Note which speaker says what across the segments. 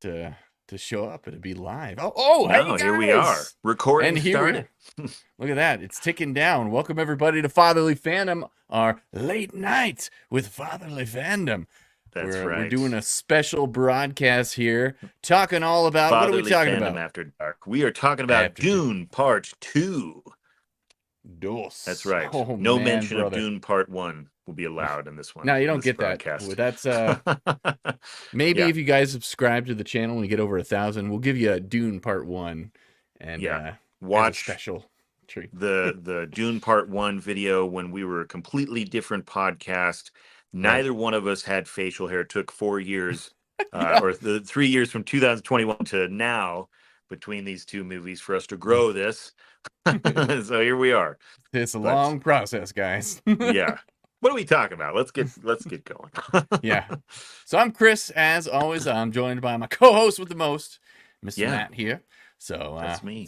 Speaker 1: to show up and to be live. Hey
Speaker 2: No,
Speaker 1: guys!
Speaker 2: here we are. Recording
Speaker 1: And
Speaker 2: started.
Speaker 1: Look at that. It's ticking down. Welcome everybody to Fatherly Fandom, our late night with Fatherly Fandom.
Speaker 2: That's
Speaker 1: We're
Speaker 2: right.
Speaker 1: doing a special broadcast here, talking all about what are we
Speaker 2: Fatherly
Speaker 1: talking
Speaker 2: Fandom
Speaker 1: about?
Speaker 2: After Dark. We are talking about
Speaker 1: After Dark.
Speaker 2: Dune Part 2.
Speaker 1: Dos.
Speaker 2: That's right.
Speaker 1: Oh,
Speaker 2: No
Speaker 1: man,
Speaker 2: mention
Speaker 1: brother.
Speaker 2: of Dune Part 1 will be allowed in this one.
Speaker 1: No, you don't
Speaker 2: this
Speaker 1: get
Speaker 2: broadcast.
Speaker 1: that. That's maybe
Speaker 2: Yeah.
Speaker 1: if you guys subscribe to the channel and we get over 1,000, we'll give you a Dune Part 1 and
Speaker 2: watch
Speaker 1: as a special treat.
Speaker 2: the Dune Part 1 video when we were a completely different podcast. Neither one of us had facial hair. It took 4 years or the 3 years from 2021 to now between these two movies for us to grow this. So here we are.
Speaker 1: It's a long process, guys.
Speaker 2: Yeah. What are we talking about? Let's get going.
Speaker 1: Yeah. So I'm Chris, as always. I'm joined by my co-host with the most, Mr. Matt here. So
Speaker 2: that's me.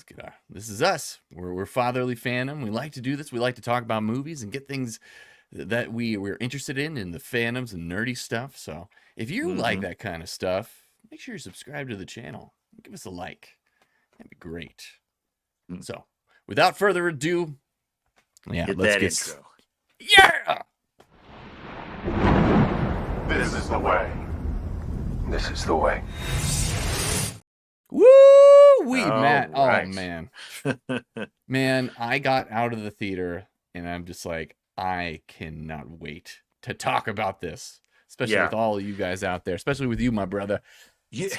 Speaker 1: This is us. We're Fatherly Fandom. We like to do this. We like to talk about movies and get things that we're interested in the fandoms and nerdy stuff. So if you like that kind of stuff, make sure you subscribe to the channel. Give us a like. That'd be great. So without further ado,
Speaker 2: let's get intro.
Speaker 1: Yeah.
Speaker 3: This is the way. This is the way.
Speaker 1: Woo-wee, Matt.
Speaker 2: Right.
Speaker 1: Oh, man. Man, I got out of the theater, and I'm just like, I cannot wait to talk about this, especially with all of you guys out there, especially with you, my brother.
Speaker 2: You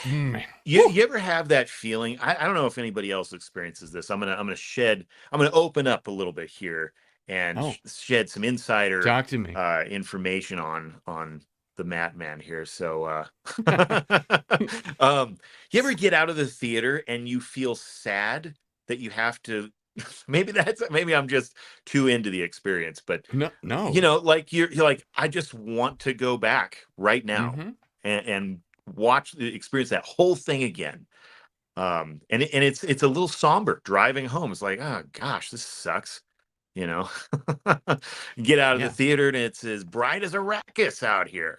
Speaker 2: ever have that feeling? I don't know if anybody else experiences this. I'm gonna open up a little bit here and shed some insider
Speaker 1: talk to me
Speaker 2: information on the Matt Man here. So you ever get out of the theater and you feel sad that you have to maybe I'm just too into the experience, but
Speaker 1: no,
Speaker 2: you know, like you're like, I just want to go back right now and experience that whole thing again. And it's a little somber driving home. It's like, oh gosh, this sucks. You know, get out of the theater and it's as bright as Arrakis out here.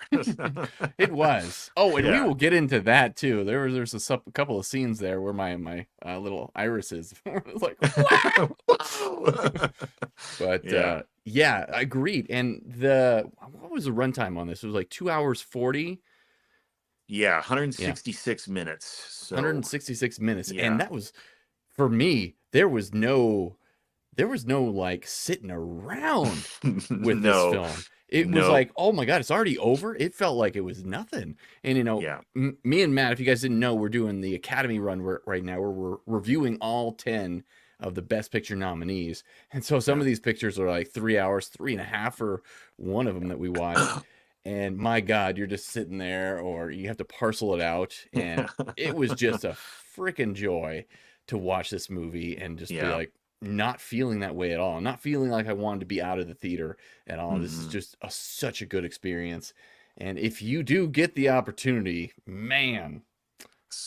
Speaker 1: It was. Oh, and we will get into that too. There's a couple of scenes there where my little irises was like, wow. But agreed. And what was the runtime on this? It was like 2 hours 40.
Speaker 2: Yeah, 166 minutes. So
Speaker 1: 166 minutes. And that was, for me, there was no like sitting around with this film. It was like, oh my God, it's already over. It felt like it was nothing. And, you know, me and Matt, if you guys didn't know, we're doing the Academy run right now where we're reviewing all 10 of the Best Picture nominees. And so some of these pictures are like 3 hours, 3.5 for one of them that we watched. And my God, you're just sitting there or you have to parcel it out. And it was just a freaking joy to watch this movie and just be like, not feeling that way at all. Not feeling like I wanted to be out of the theater at all. This is just such a good experience. And if you do get the opportunity, man,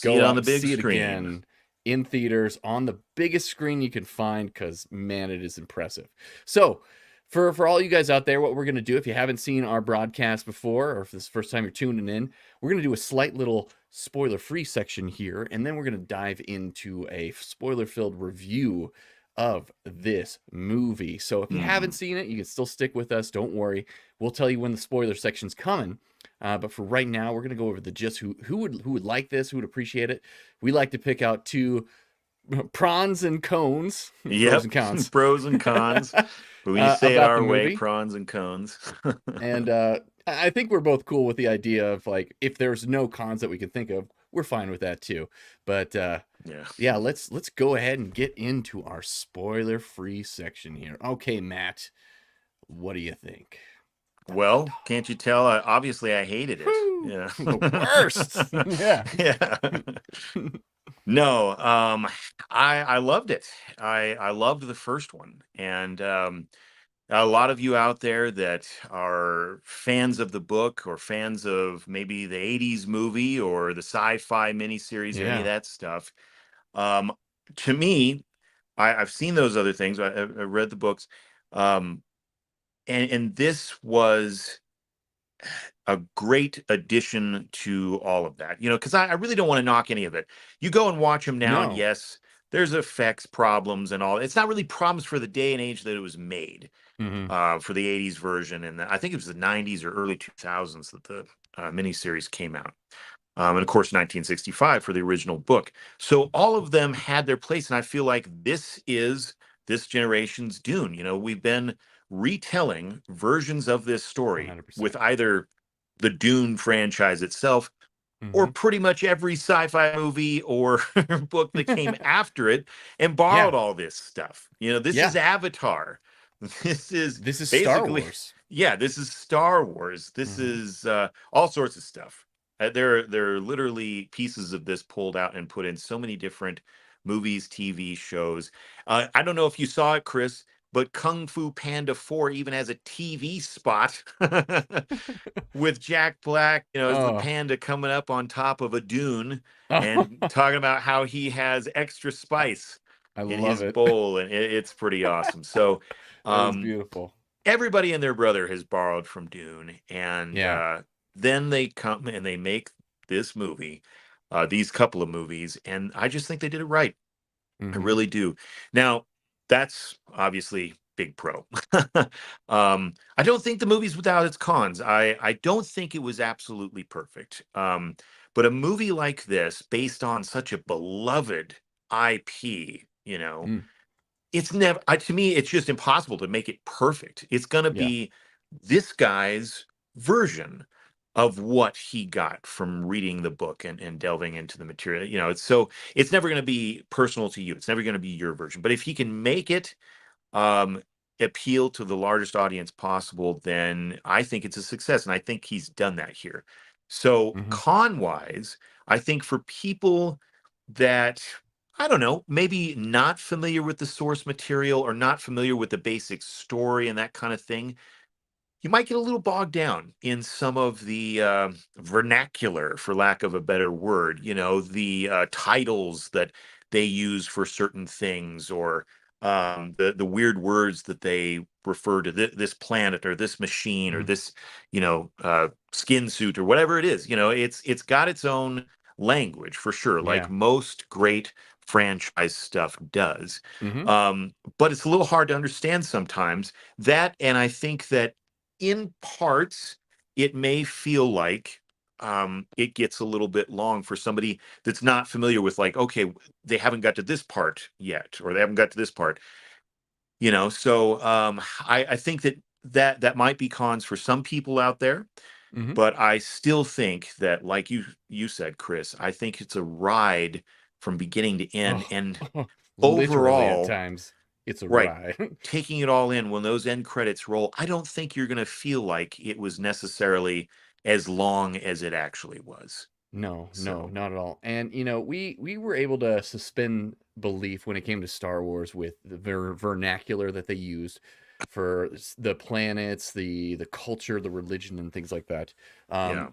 Speaker 2: go out on the big
Speaker 1: see
Speaker 2: screen.
Speaker 1: It again in theaters on the biggest screen you can find, because man, it is impressive. So for all you guys out there, what we're going to do, if you haven't seen our broadcast before, or if this is the first time you're tuning in, we're going to do a slight little spoiler-free section here, and then we're going to dive into a spoiler-filled review of this movie. So if you haven't seen it, you can still stick with us. Don't worry. We'll tell you when the spoiler section's coming. But for right now, we're going to go over the gist. Who would like this, who would appreciate it. We like to pick out two prawns and cones. Pros and cons.
Speaker 2: Pros and cons. But we say it our way, prawns and cones.
Speaker 1: And I think we're both cool with the idea of, like, if there's no cons that we can think of, we're fine with that too. But let's go ahead and get into our spoiler-free section here. Okay, Matt, what do you think?
Speaker 2: Well, can't you tell? Obviously, I hated it. Yeah,
Speaker 1: the worst.
Speaker 2: Yeah. No, I loved it. I loved the first one, and a lot of you out there that are fans of the book or fans of maybe the 80s movie or the sci-fi miniseries or any of that stuff. To me, I've seen those other things. I read the books. And this was a great addition to all of that. Because I really don't want to knock any of it. You go and watch them now, and
Speaker 1: No.
Speaker 2: yes, there's effects problems and all. It's not really problems for the day and age that it was made. For the 80s version, and I think it was the 90s or early 2000s that the miniseries came out. And of course, 1965 for the original book. So all of them had their place, and I feel like this is this generation's Dune. We've been retelling versions of this story
Speaker 1: 100%.
Speaker 2: with either the Dune franchise itself or pretty much every sci-fi movie or book that came after it and borrowed all this stuff. This is Avatar. This is
Speaker 1: Star
Speaker 2: basically
Speaker 1: Wars.
Speaker 2: Yeah, this is Star Wars. This is all sorts of stuff. There are literally pieces of this pulled out and put in so many different movies, TV shows. I don't know if you saw it, Chris, but Kung Fu Panda 4 even has a TV spot with Jack Black, as the panda coming up on top of a dune and talking about how he has extra spice in his bowl, and it's pretty awesome. So
Speaker 1: it's beautiful.
Speaker 2: Everybody and their brother has borrowed from Dune, and then they come and they make this movie, these couple of movies, and I just think they did it right. I really do. Now, that's obviously big pro. I don't think the movie's without its cons. I don't think it was absolutely perfect. But a movie like this, based on such a beloved IP, it's never, to me, it's just impossible to make it perfect. It's going to be this guy's version of what he got from reading the book and delving into the material. It's never going to be personal to you. It's never going to be your version. But if he can make it appeal to the largest audience possible, then I think it's a success. And I think he's done that here. So con-wise, I think for people that, I don't know, maybe not familiar with the source material or not familiar with the basic story and that kind of thing, you might get a little bogged down in some of the vernacular, for lack of a better word, the titles that they use for certain things, or the weird words that they refer to this planet or this machine or this, skin suit or whatever it is. It's got its own language for sure, like most great franchise stuff does. But it's a little hard to understand sometimes. That, and I think that in parts, it may feel like it gets a little bit long for somebody that's not familiar with, like, okay, they haven't got to this part yet, or they haven't got to this part, So I think that might be cons for some people out there, but I still think that, like you said, Chris, I think it's a ride from beginning to end, and overall,
Speaker 1: at times. It's a
Speaker 2: right.
Speaker 1: ride.
Speaker 2: Taking it all in, when those end credits roll, I don't think you're going to feel like it was necessarily as long as it actually was.
Speaker 1: No, not at all. And we were able to suspend belief when it came to Star Wars with the vernacular that they used for the planets, the culture, the religion, and things like that.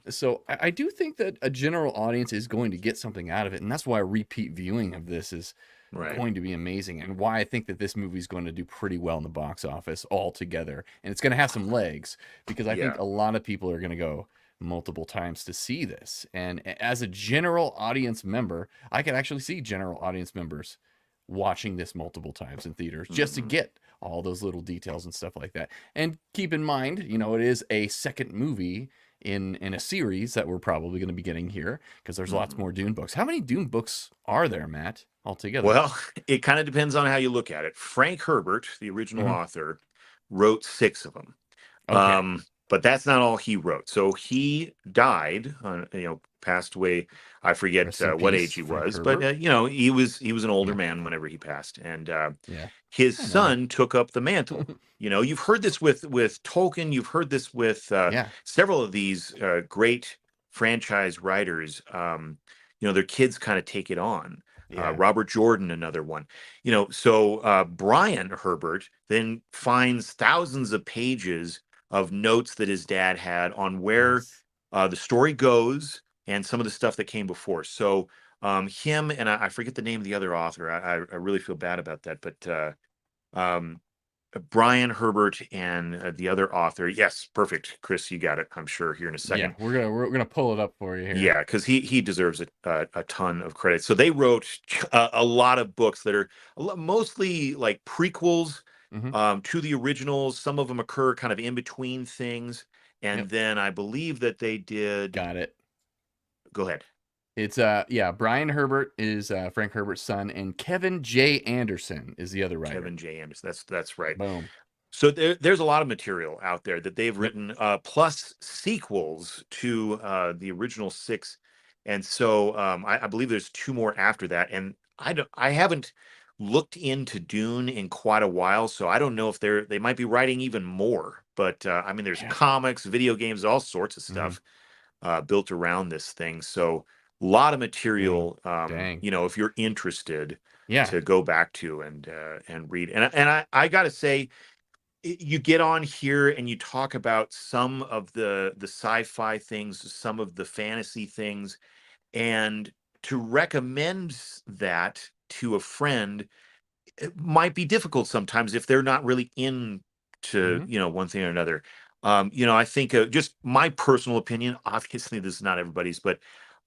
Speaker 1: So I do think that a general audience is going to get something out of it, and that's why a repeat viewing of this is going to be amazing, and why I think that this movie is going to do pretty well in the box office altogether, and it's going to have some legs, because I think a lot of people are going to go multiple times to see this. And as a general audience member, I can actually see general audience members watching this multiple times in theaters just to get all those little details and stuff like that. And keep in mind, it is a second movie in a series that we're probably going to be getting here, because there's lots more Dune books. How many Dune books are there, Matt, altogether?
Speaker 2: Well, it kind of depends on how you look at it. Frank Herbert, the original author, wrote 6 of them.
Speaker 1: Okay.
Speaker 2: But that's not all he wrote. So he died, passed away. I forget what age he was, but he was an older man whenever he passed, and his son took up the mantle. You've heard this with Tolkien. You've heard this with several of these great franchise writers. Their kids kind of take it on. Robert Jordan, another one. So Brian Herbert then finds thousands of pages of notes that his dad had on where the story goes and some of the stuff that came before. So him and I forget the name of the other author. I really feel bad about that, but Brian Herbert and the other author. Yes, perfect, Chris. You got it. I'm sure here in a second.
Speaker 1: Yeah, we're gonna pull it up for you here.
Speaker 2: Yeah, because he deserves a ton of credit. So they wrote a lot of books that are mostly like prequels to the originals. Some of them occur kind of in between things, and then I believe that they did.
Speaker 1: Got it.
Speaker 2: Go ahead.
Speaker 1: It's Brian Herbert is Frank Herbert's son, and Kevin J. Anderson is the other writer.
Speaker 2: Kevin J. Anderson. That's right.
Speaker 1: Boom.
Speaker 2: So there's a lot of material out there that they've written, plus sequels to the original 6, and so I believe there's 2 more after that. And I haven't looked into Dune in quite a while, so I don't know if they might be writing even more. But I mean, there's comics, video games, all sorts of stuff built around this thing. So a lot of material, if you're interested, to go back to and read. And I got to say, you get on here and you talk about some of the sci-fi things, some of the fantasy things, and to recommend that to a friend, it might be difficult sometimes if they're not really into one thing or another. I think just my personal opinion, obviously this is not everybody's, but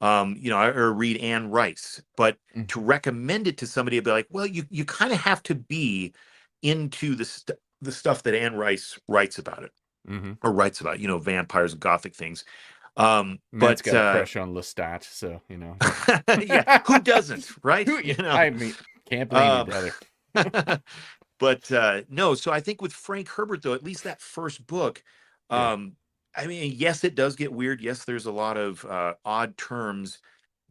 Speaker 2: I read Anne Rice, but to recommend it to somebody, I'd be like, well, you kind of have to be into the stuff that Anne Rice writes about it, or writes about, vampires and gothic things.
Speaker 1: Matt's got a crush on Lestat, so
Speaker 2: yeah, who doesn't, right?
Speaker 1: I mean, can't blame you, brother.
Speaker 2: But no, so I think with Frank Herbert, though, at least that first book, I mean, yes, it does get weird. Yes, there's a lot of odd terms,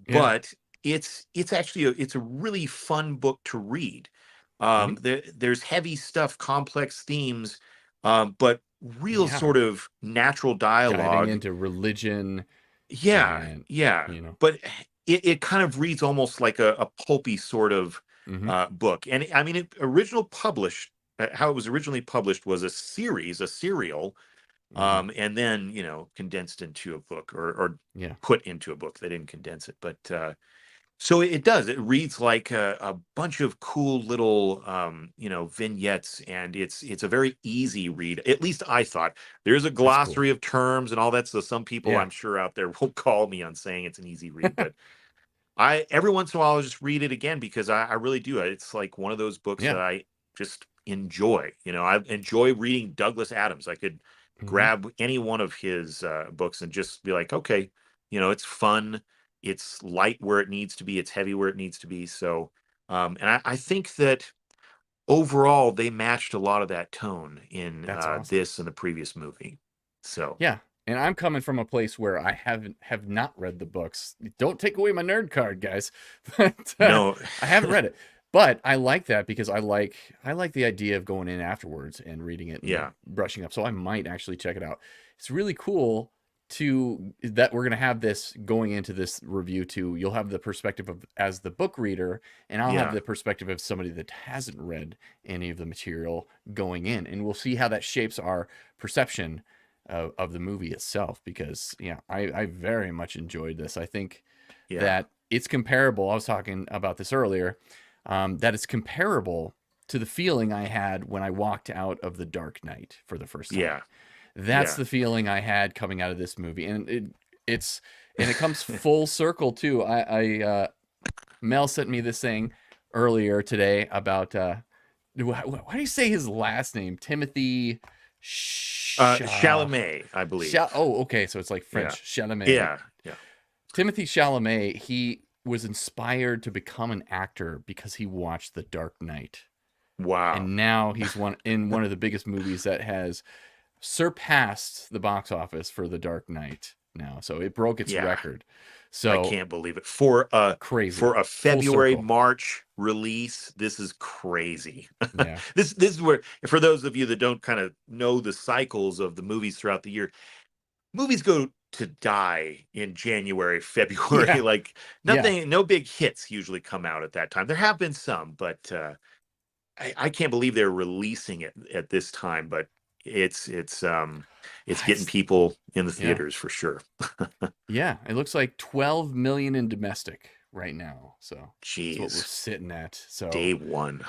Speaker 2: but it's actually it's a really fun book to read. There's heavy stuff, complex themes, but real sort of natural dialogue.
Speaker 1: Diving into religion.
Speaker 2: But it kind of reads almost like a pulpy sort of book. And I mean, how it was originally published was a serial, and then condensed into a book or put into a book. They didn't condense it, but so it reads like a bunch of cool little vignettes, and it's a very easy read. At least I thought. There's a glossary of terms and all that, so some people I'm sure out there will call me on saying it's an easy read, but every once in a while I'll just read it again because I really do. It's like one of those books that I just enjoy. I enjoy reading Douglas Adams. I could grab any one of his books and just be like, okay, it's fun, it's light where it needs to be, it's heavy where it needs to be. So and I think that overall they matched a lot of that tone in this and the previous movie. So
Speaker 1: and I'm coming from a place where I have not read the books. Don't take away my nerd card, guys. But,
Speaker 2: no,
Speaker 1: I haven't read it. But I like that because I like the idea of going in afterwards and reading it and brushing up. So I might actually check it out. It's really cool that we're going to have this going into this review too. You'll have the perspective of as the book reader, and I'll have the perspective of somebody that hasn't read any of the material going in. And we'll see how that shapes our perception of the movie itself, because I very much enjoyed this. I think that it's comparable. I was talking about this earlier. That it's comparable to the feeling I had when I walked out of The Dark Knight for the first time. That's the feeling I had coming out of this movie, and it comes full circle too. Mel sent me this thing earlier today about why do you say his last name? Timothée
Speaker 2: Chalamet, I believe.
Speaker 1: Okay, so it's like French. Chalamet. Yeah. Timothée Chalamet. He was inspired to become an actor because he watched The Dark Knight.
Speaker 2: Wow.
Speaker 1: And now he's in one of the biggest movies that has surpassed the box office for The Dark Knight now. So it broke its record. So
Speaker 2: I can't believe it. For a February, March release, this is crazy.
Speaker 1: Yeah.
Speaker 2: This is where, for those of you that don't kind of know the cycles of the movies throughout the year, movies go to die in January, February. Like nothing, no big hits usually come out at that time. There have been some, but I can't believe they're releasing it at this time. But it's getting people in the theaters for sure.
Speaker 1: It looks like 12 million in domestic right now. So
Speaker 2: Jeez.
Speaker 1: that's what we're sitting at. So
Speaker 2: day one.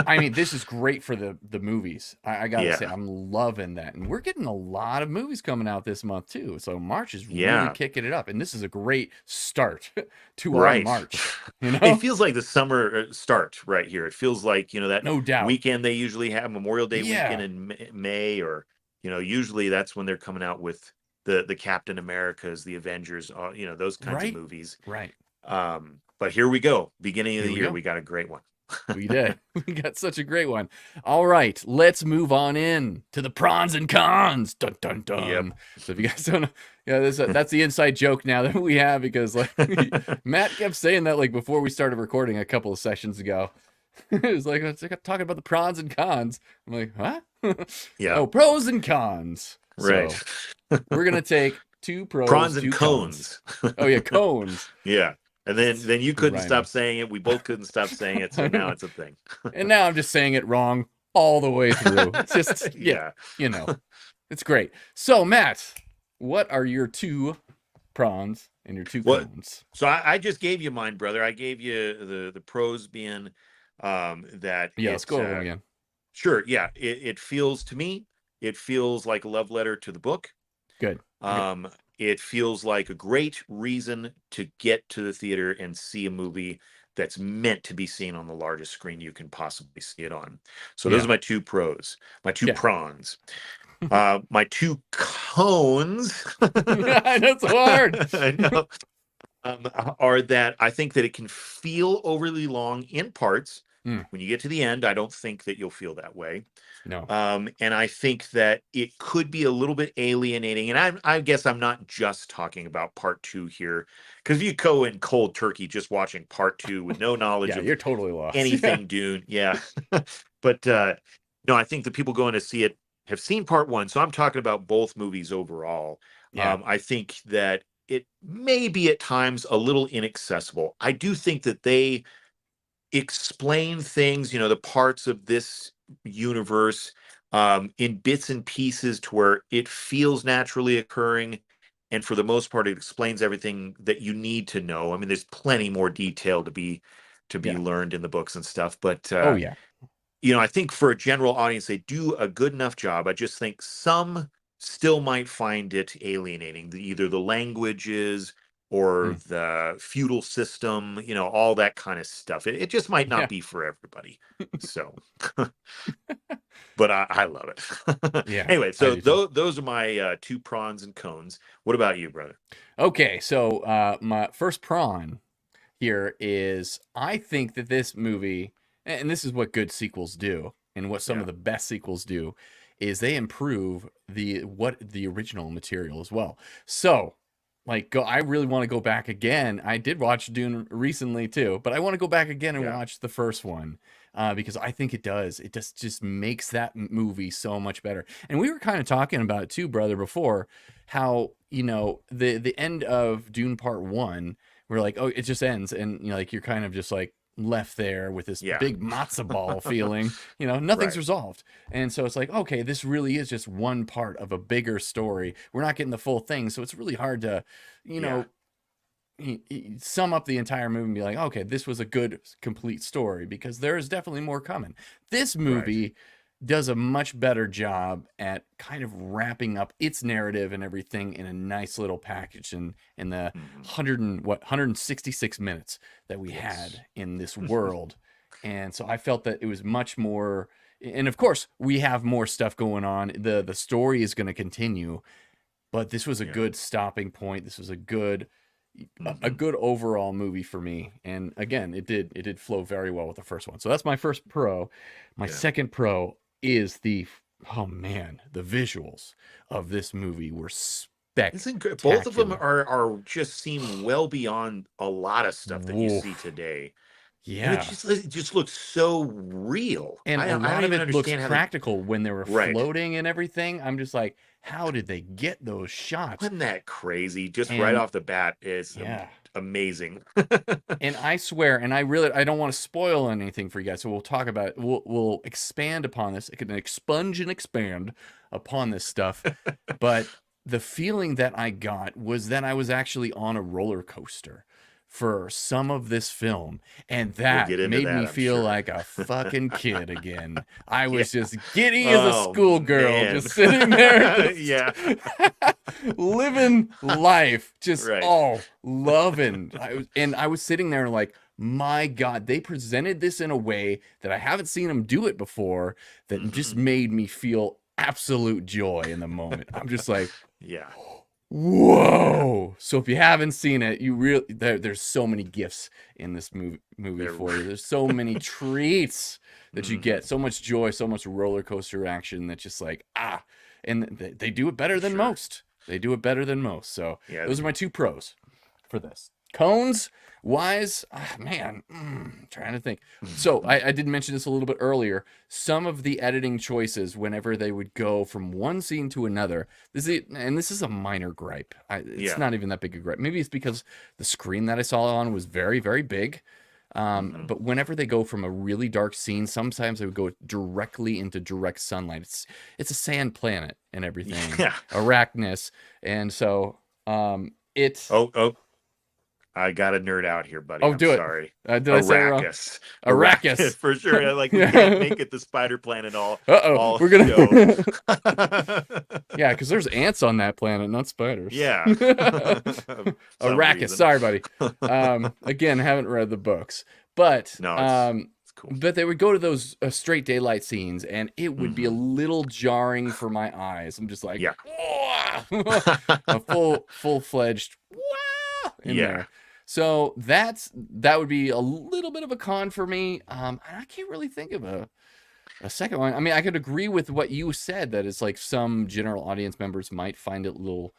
Speaker 1: I mean, this is great for the movies. I gotta say,
Speaker 2: Yeah.
Speaker 1: I'm loving that. And we're getting a lot of movies coming out this month too. So March is really
Speaker 2: Yeah.
Speaker 1: kicking it up. And this is a great start to our
Speaker 2: Right.
Speaker 1: March. You know?
Speaker 2: It feels like the summer start right here. It feels like, that
Speaker 1: No doubt.
Speaker 2: weekend they usually have, Memorial Day
Speaker 1: Yeah.
Speaker 2: weekend in May, or, usually that's when they're coming out with the Captain Americas, the Avengers, those kinds of movies.
Speaker 1: Right.
Speaker 2: But here we go. Beginning of the
Speaker 1: Here we
Speaker 2: year,
Speaker 1: go.
Speaker 2: we got a great one.
Speaker 1: We did. We got such a great one. All right, let's move on in to the pros and cons. Dun dun dun.
Speaker 2: Yep.
Speaker 1: So if you guys don't know, that's the inside joke now that we have, because like Matt kept saying that like before we started recording a couple of sessions ago. It was like, it's like talking about the pros and cons. I'm like, huh?
Speaker 2: Yeah.
Speaker 1: Oh, pros and cons.
Speaker 2: Right.
Speaker 1: So we're gonna take two pros,
Speaker 2: Prawns
Speaker 1: two
Speaker 2: and cones.
Speaker 1: Oh yeah, cones.
Speaker 2: Yeah. And then you couldn't
Speaker 1: Rhyming.
Speaker 2: stop saying it. We both couldn't stop saying it. So now it's a thing.
Speaker 1: And now I'm just saying it wrong all the way through. It's just,
Speaker 2: Yeah.
Speaker 1: It's great. So, Matt, what are your two prawns and your two cones?
Speaker 2: So I just gave you mine, brother. I gave you the pros being that.
Speaker 1: Yeah, let's go over them again.
Speaker 2: Sure. Yeah. It feels, to me, it feels like a love letter to the book.
Speaker 1: Good.
Speaker 2: It feels like a great reason to get to the theater and see a movie that's meant to be seen on the largest screen you can possibly see it on. So those are my two pros, my two prawns. My two cones.
Speaker 1: I know, it's hard.
Speaker 2: I know. Are that I think that it can feel overly long in parts. When you get to the end, I don't think that you'll feel that way.
Speaker 1: No.
Speaker 2: And I think that it could be a little bit alienating. And I guess I'm not just talking about part 2 here, because if you go in cold turkey just watching part 2 with no knowledge of
Speaker 1: you're totally lost.
Speaker 2: anything Dune. Yeah. But no, I think the people going to see it have seen part 1. So I'm talking about both movies overall.
Speaker 1: Yeah.
Speaker 2: I think that it may be at times a little inaccessible. I do think that they explain things, the parts of this universe in bits and pieces to where it feels naturally occurring, and for the most part it explains everything that you need to know. I mean, there's plenty more detail to be learned in the books and stuff, but I think for a general audience they do a good enough job. I just think some still might find it alienating, either the languages or the feudal system, all that kind of stuff. It just might not be for everybody. So, but I love it.
Speaker 1: Yeah.
Speaker 2: Anyway, so those are my two prawns and cones. What about you, brother?
Speaker 1: Okay, so my first prawn here is, I think that this movie, and this is what good sequels do, and what some of the best sequels do, is they improve the original material as well. So, I really want to go back again. I did watch Dune recently too, but I want to go back again and watch the first one because I think it does. It just makes that movie so much better. And we were kind of talking about it too, brother, before, how the end of Dune Part 1, we're like, oh, it just ends, and you're kind of just like left there with this big matzo ball feeling. Nothing's resolved, and so it's like, okay, this really is just one part of a bigger story. We're not getting the full thing, so it's really hard to sum up the entire movie and be like, okay, this was a good complete story, because there is definitely more coming. This movie does a much better job at kind of wrapping up its narrative and everything in a nice little package in the 166 minutes that we had in this world. And so I felt that it was much more, and of course we have more stuff going on. The story is going to continue, but this was a good stopping point. This was a good overall movie for me. And again, it did flow very well with the first one. So that's my first pro. My second pro is the visuals of this movie were spectacular.
Speaker 2: Both of them are just seem well beyond a lot of stuff that you see today.
Speaker 1: Yeah,
Speaker 2: and it just looks so real,
Speaker 1: and a lot of it looks practical when they were floating and everything. I'm just like, how did they get those shots?
Speaker 2: Wasn't that crazy? Just right off the bat, it's amazing.
Speaker 1: And I swear, and I don't want to spoil anything for you guys, so we'll talk about it. We'll expand upon this. It can expunge and expand upon this stuff. But the feeling that I got was that I was actually on a roller coaster for some of this film, and that
Speaker 2: We'll
Speaker 1: made me
Speaker 2: I'm
Speaker 1: feel
Speaker 2: sure.
Speaker 1: like a fucking kid again. I was
Speaker 2: Yeah.
Speaker 1: just giddy as a
Speaker 2: Oh,
Speaker 1: schoolgirl,
Speaker 2: man.
Speaker 1: just sitting there,
Speaker 2: Yeah.
Speaker 1: living life, just
Speaker 2: Right.
Speaker 1: loving. I was sitting there like, my God, they presented this in a way that I haven't seen them do it before, that just made me feel absolute joy in the moment. I'm just like,
Speaker 2: Yeah.
Speaker 1: whoa. So if you haven't seen it, you really there's so many gifts in this movie for you. There's so many treats that you get, so much joy, so much roller coaster action that just like and they do it better than most. They do it better than most. So those are my 2 pros for this. Cones wise, man, trying to think. So I did mention this a little bit earlier. Some of the editing choices, whenever they would go from one scene to another, this is a minor gripe. It's not even that big a gripe. Maybe it's because the screen that I saw it on was very, very big. But whenever they go from a really dark scene, sometimes they would go directly into direct sunlight. It's a sand planet and everything.
Speaker 2: Yeah.
Speaker 1: Arrakis. And so it.
Speaker 2: Oh. I got a nerd out here, buddy.
Speaker 1: Oh, do it.
Speaker 2: Sorry.
Speaker 1: Did I say it wrong?
Speaker 2: Arrakis. For sure. Like, we can't make it the spider planet all.
Speaker 1: We're going to.
Speaker 2: Show.
Speaker 1: Yeah, because there's ants on that planet, not spiders.
Speaker 2: Yeah.
Speaker 1: Arrakis. Sorry, buddy. Again, haven't read the books. But
Speaker 2: no, it's cool.
Speaker 1: But they would go to those straight daylight scenes, and it would be a little jarring for my eyes. I'm just like, a full-fledged in there. So that would be a little bit of a con for me. And I can't really think of a second one. I mean, I could agree with what you said, that it's like some general audience members might find it a little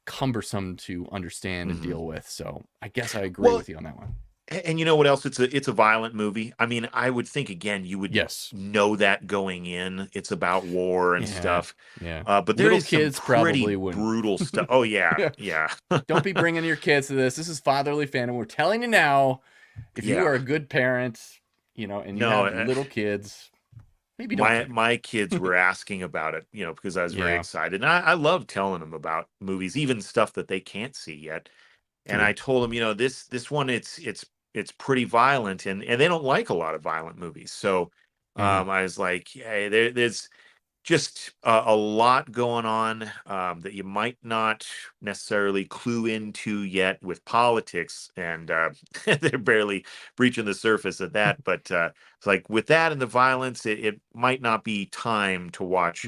Speaker 1: cumbersome to understand and deal with. So I guess I agree with you on that one.
Speaker 2: And you know what else? It's a violent movie. I mean, I would think, again, you would know that going in. It's about war and stuff.
Speaker 1: Yeah.
Speaker 2: But there
Speaker 1: Little
Speaker 2: is
Speaker 1: kids
Speaker 2: some pretty
Speaker 1: probably wouldn't.
Speaker 2: brutal stuff. Oh, yeah.
Speaker 1: Don't be bringing your kids to this. This is fatherly fandom. We're telling you now, if you are a good parent, and you have little kids, maybe don't.
Speaker 2: My kids were asking about it, because I was very excited. And I love telling them about movies, even stuff that they can't see yet. And I told them, this one, it's pretty violent, and they don't like a lot of violent movies. So I was like, hey, there's just a lot going on that you might not necessarily clue into yet with politics, and they're barely breaching the surface of that. But it's like, with that and the violence, it might not be time to watch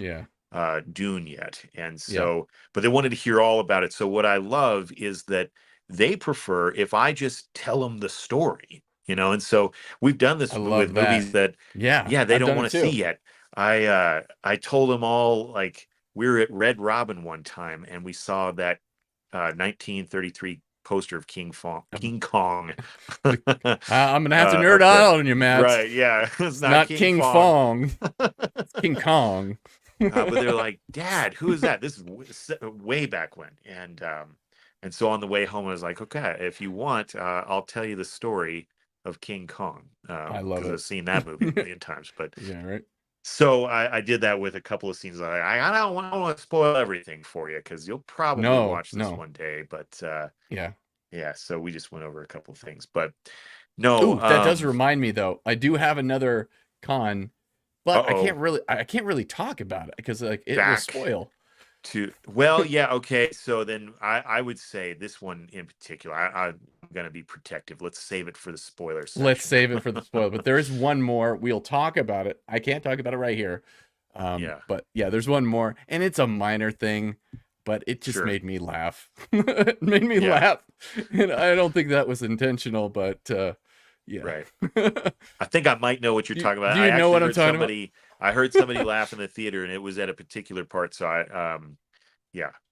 Speaker 2: Dune yet. And so, but they wanted to hear all about it. So what I love is that they prefer if I just tell them the story, and so we've done this with movies that they don't want to see yet. I told them all, like, we were at Red Robin one time and we saw that 1933 poster of King Kong.
Speaker 1: I'm gonna have to nerd out on you, Matt.
Speaker 2: Right? Yeah,
Speaker 1: it's not King Fong. It's King Kong.
Speaker 2: But they're like, Dad, who is that? This is way back when. And so on the way home, I was like, okay, if you want, I'll tell you the story of King Kong.
Speaker 1: I love it.
Speaker 2: I've seen that movie a million times. But
Speaker 1: right.
Speaker 2: So I did that with a couple of scenes. I don't want to spoil everything for you, because you'll probably watch this one day. But so we just went over a couple of things. But no,
Speaker 1: that does remind me, though. I do have another con, but I can't really talk about it because it will spoil.
Speaker 2: Okay. So then I would say this one in particular, I'm going to be protective. Let's save it for the spoiler section.
Speaker 1: Let's save it for the spoiler. But there is one more. We'll talk about it. I can't talk about it right here. But there's one more, and it's a minor thing, but it just made me laugh. It made me laugh, and I don't think that was intentional, but
Speaker 2: right. I think I might know what you're talking about.
Speaker 1: Do you know what I'm talking about?
Speaker 2: I heard somebody laugh in the theater, and it was at a particular part. So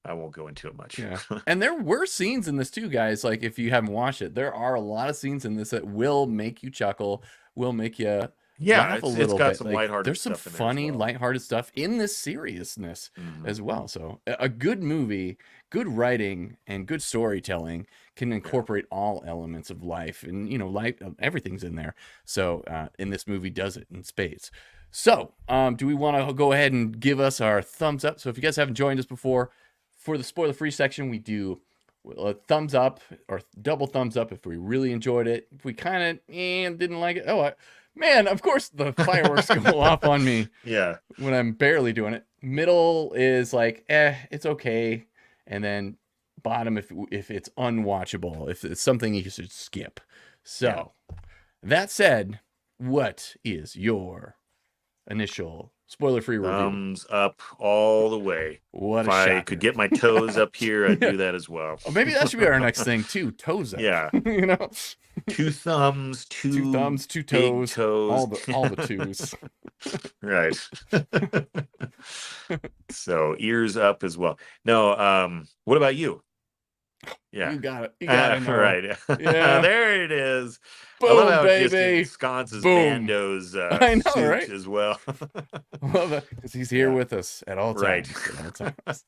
Speaker 2: I won't go into it much.
Speaker 1: And there were scenes in this too, guys. Like, if you haven't watched it, there are a lot of scenes in this that will make you chuckle, will make you laugh a little
Speaker 2: it's got
Speaker 1: bit.
Speaker 2: Some
Speaker 1: like,
Speaker 2: lighthearted
Speaker 1: there's some
Speaker 2: stuff
Speaker 1: funny,
Speaker 2: in there
Speaker 1: lighthearted stuff in this seriousness as well. So a good movie, good writing, and good storytelling can incorporate all elements of life, and life, everything's in there. So and this movie does it in spades. So do we want to go ahead and give us our thumbs up? So if you guys haven't joined us before, for the spoiler free section, we do a thumbs up or double thumbs up if we really enjoyed it. If we kind of didn't like it, man, of course the fireworks go off on me.
Speaker 2: Yeah.
Speaker 1: When I'm barely doing it. Middle is like, it's okay. And then bottom if it's unwatchable, if it's something you should skip. So that said, what is your initial spoiler-free review?
Speaker 2: Thumbs up all the way.
Speaker 1: What
Speaker 2: if I could get my toes up here, I'd do that as well.
Speaker 1: Oh, maybe that should be our next thing too. Toes up.
Speaker 2: Yeah.
Speaker 1: You know,
Speaker 2: 2 thumbs, 2
Speaker 1: thumbs, 2
Speaker 2: big
Speaker 1: toes, all the twos.
Speaker 2: Right. So ears up as well. No, what about you? Yeah.
Speaker 1: You got it. You got it.
Speaker 2: Right.
Speaker 1: Yeah.
Speaker 2: There it is.
Speaker 1: Boom,
Speaker 2: I love how
Speaker 1: baby.
Speaker 2: it just ensconces
Speaker 1: Boom.
Speaker 2: Bando's
Speaker 1: I know,
Speaker 2: suit
Speaker 1: right?
Speaker 2: as well.
Speaker 1: Love it because he's here with us at all times.
Speaker 2: Right.
Speaker 1: At all times.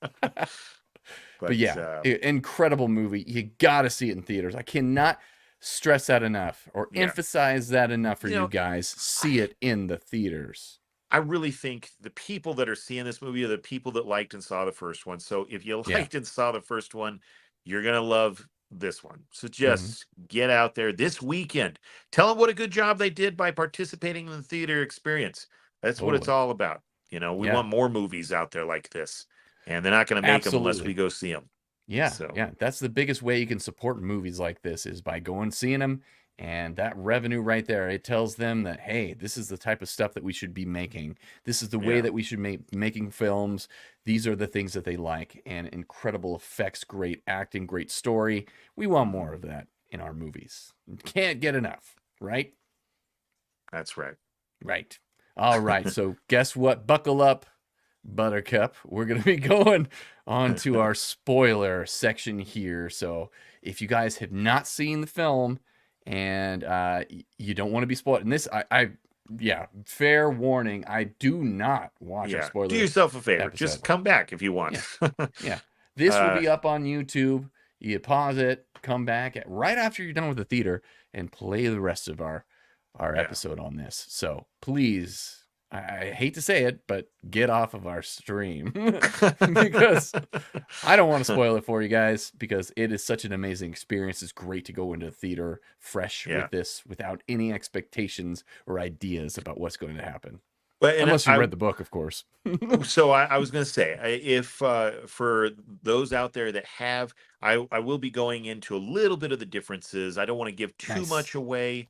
Speaker 1: But yeah, incredible movie. You got to see it in theaters. I cannot stress that enough or emphasize that enough for you guys. See it in the theaters.
Speaker 2: I really think the people that are seeing this movie are the people that liked and saw the first one. So if you liked and saw the first one, you're going to love this one. So just get out there this weekend. Tell them what a good job they did by participating in the theater experience. That's what it's all about. You know, we want more movies out there like this. And they're not going to make them unless we go see them.
Speaker 1: Yeah, that's the biggest way you can support movies like this is by going seeing them, and that revenue right there, it tells them that, hey, this is the type of stuff that we should be making. This is the way that we should making films. These are the things that they like, and incredible effects, great acting, great story. We want more of that in our movies. Can't get enough, right?
Speaker 2: That's right.
Speaker 1: Right. All right, so guess what? Buckle up, Buttercup. We're going to be going on to our spoiler section here. So if you guys have not seen the film and you don't want to be spoiled, and this, fair warning, I do not watch a spoiler.
Speaker 2: Do yourself a favor.
Speaker 1: episode.
Speaker 2: Just come back if you want.
Speaker 1: This will be up on YouTube. You pause it, come back right after you're done with the theater, and play the rest of our episode on this. So please, I hate to say it, but get off of our stream because I don't want to spoil it for you guys because it is such an amazing experience. It's great to go into the theater fresh with this without any expectations or ideas about what's going to happen. But unless you read the book, of course.
Speaker 2: So I was going to say, if for those out there that have, I will be going into a little bit of the differences. I don't want to give too much away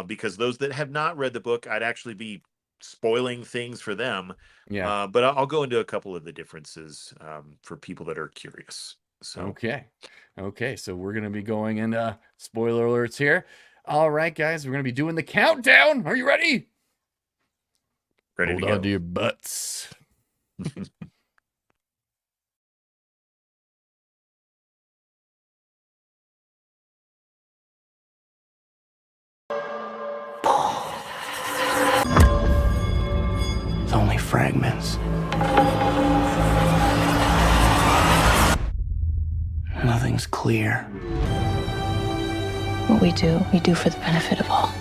Speaker 2: because those that have not read the book, I'd actually be spoiling things for them. But I'll go into a couple of the differences for people that are curious. So
Speaker 1: okay, so we're gonna be going into spoiler alerts here. All right, guys, we're gonna be doing the countdown. Are you ready?
Speaker 2: Ready
Speaker 1: Hold
Speaker 2: to go.
Speaker 1: on to your butts.
Speaker 4: It's only fragments. Nothing's clear.
Speaker 5: What we do for the benefit of all.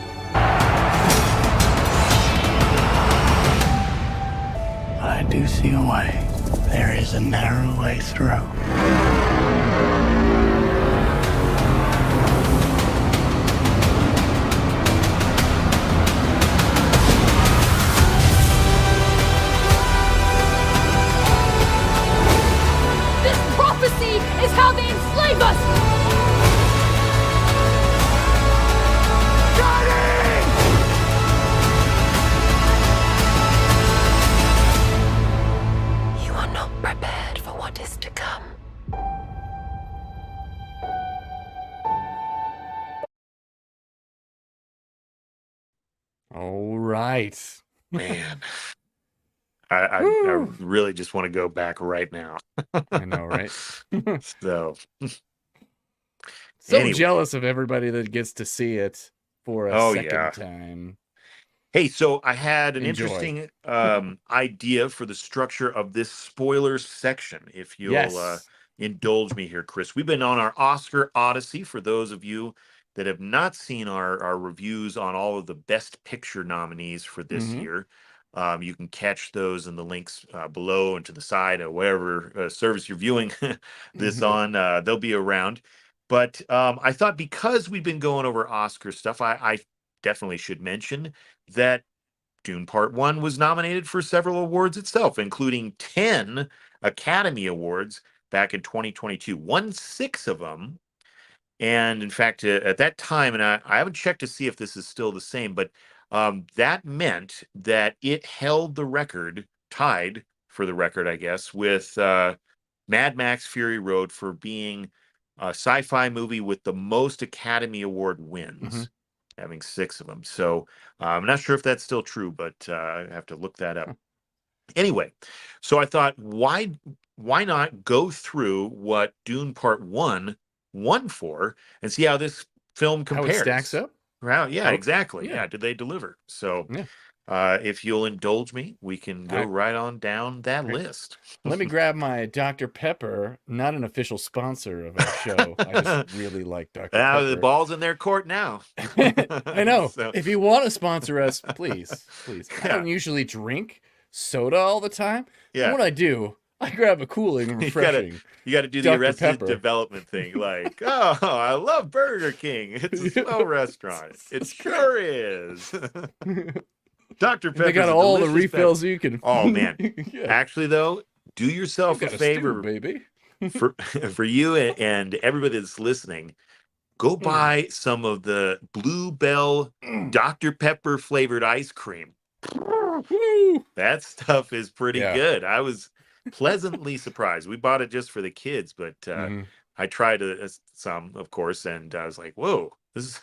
Speaker 4: I do see a way. There is a narrow way through.
Speaker 6: Is how they enslave us!
Speaker 3: Johnny!
Speaker 5: You are not prepared for what is to come.
Speaker 1: All right.
Speaker 2: Man. I really just want to go back right now.
Speaker 1: I know, right?
Speaker 2: So
Speaker 1: anyway. Jealous of everybody that gets to see it for a second time.
Speaker 2: Hey, so I had an interesting idea for the structure of this spoiler section. If you'll indulge me here, Chris. We've been on our Oscar Odyssey. For those of you that have not seen our reviews on all of the Best Picture nominees for this year, You can catch those in the links below and to the side of whatever service you're viewing this on. They'll be around. But I thought because we've been going over Oscar stuff, I definitely should mention that Dune Part 1 was nominated for several awards itself, including 10 Academy Awards back in 2022. Won 6 of them. And in fact, at that time, and I haven't checked to see if this is still the same, but that meant that it held the record, tied for the record, I guess, with Mad Max Fury Road for being a sci-fi movie with the most Academy Award wins, having 6 of them. So I'm not sure if that's still true, but I have to look that up. Anyway, so I thought, why not go through what Dune Part 1 won for and see how this film compares?
Speaker 1: How it stacks up?
Speaker 2: Well, yeah, exactly. Yeah. Did they deliver? So if you'll indulge me, we can go right on down that list.
Speaker 1: Let me grab my Dr. Pepper, not an official sponsor of our show. I just really like Dr. Pepper.
Speaker 2: The ball's in their court now.
Speaker 1: I know.
Speaker 2: So,
Speaker 1: if you want to sponsor us, please. I don't usually drink soda all the time.
Speaker 2: Yeah.
Speaker 1: What I do, I grab a cooling, refreshing.
Speaker 2: You got to do the Arrested Development thing. Like, oh, I love Burger King. It's a swell restaurant. It sure is. Dr. Pepper.
Speaker 1: They got all the refills you can.
Speaker 2: Oh, man. Actually, though, do yourself a favor,
Speaker 1: baby.
Speaker 2: for you and everybody that's listening. Go buy some of the Bluebell Dr. Pepper flavored ice cream. That stuff is pretty good. I was pleasantly surprised. We bought it just for the kids, but I tried some, of course, and I was like, "Whoa, this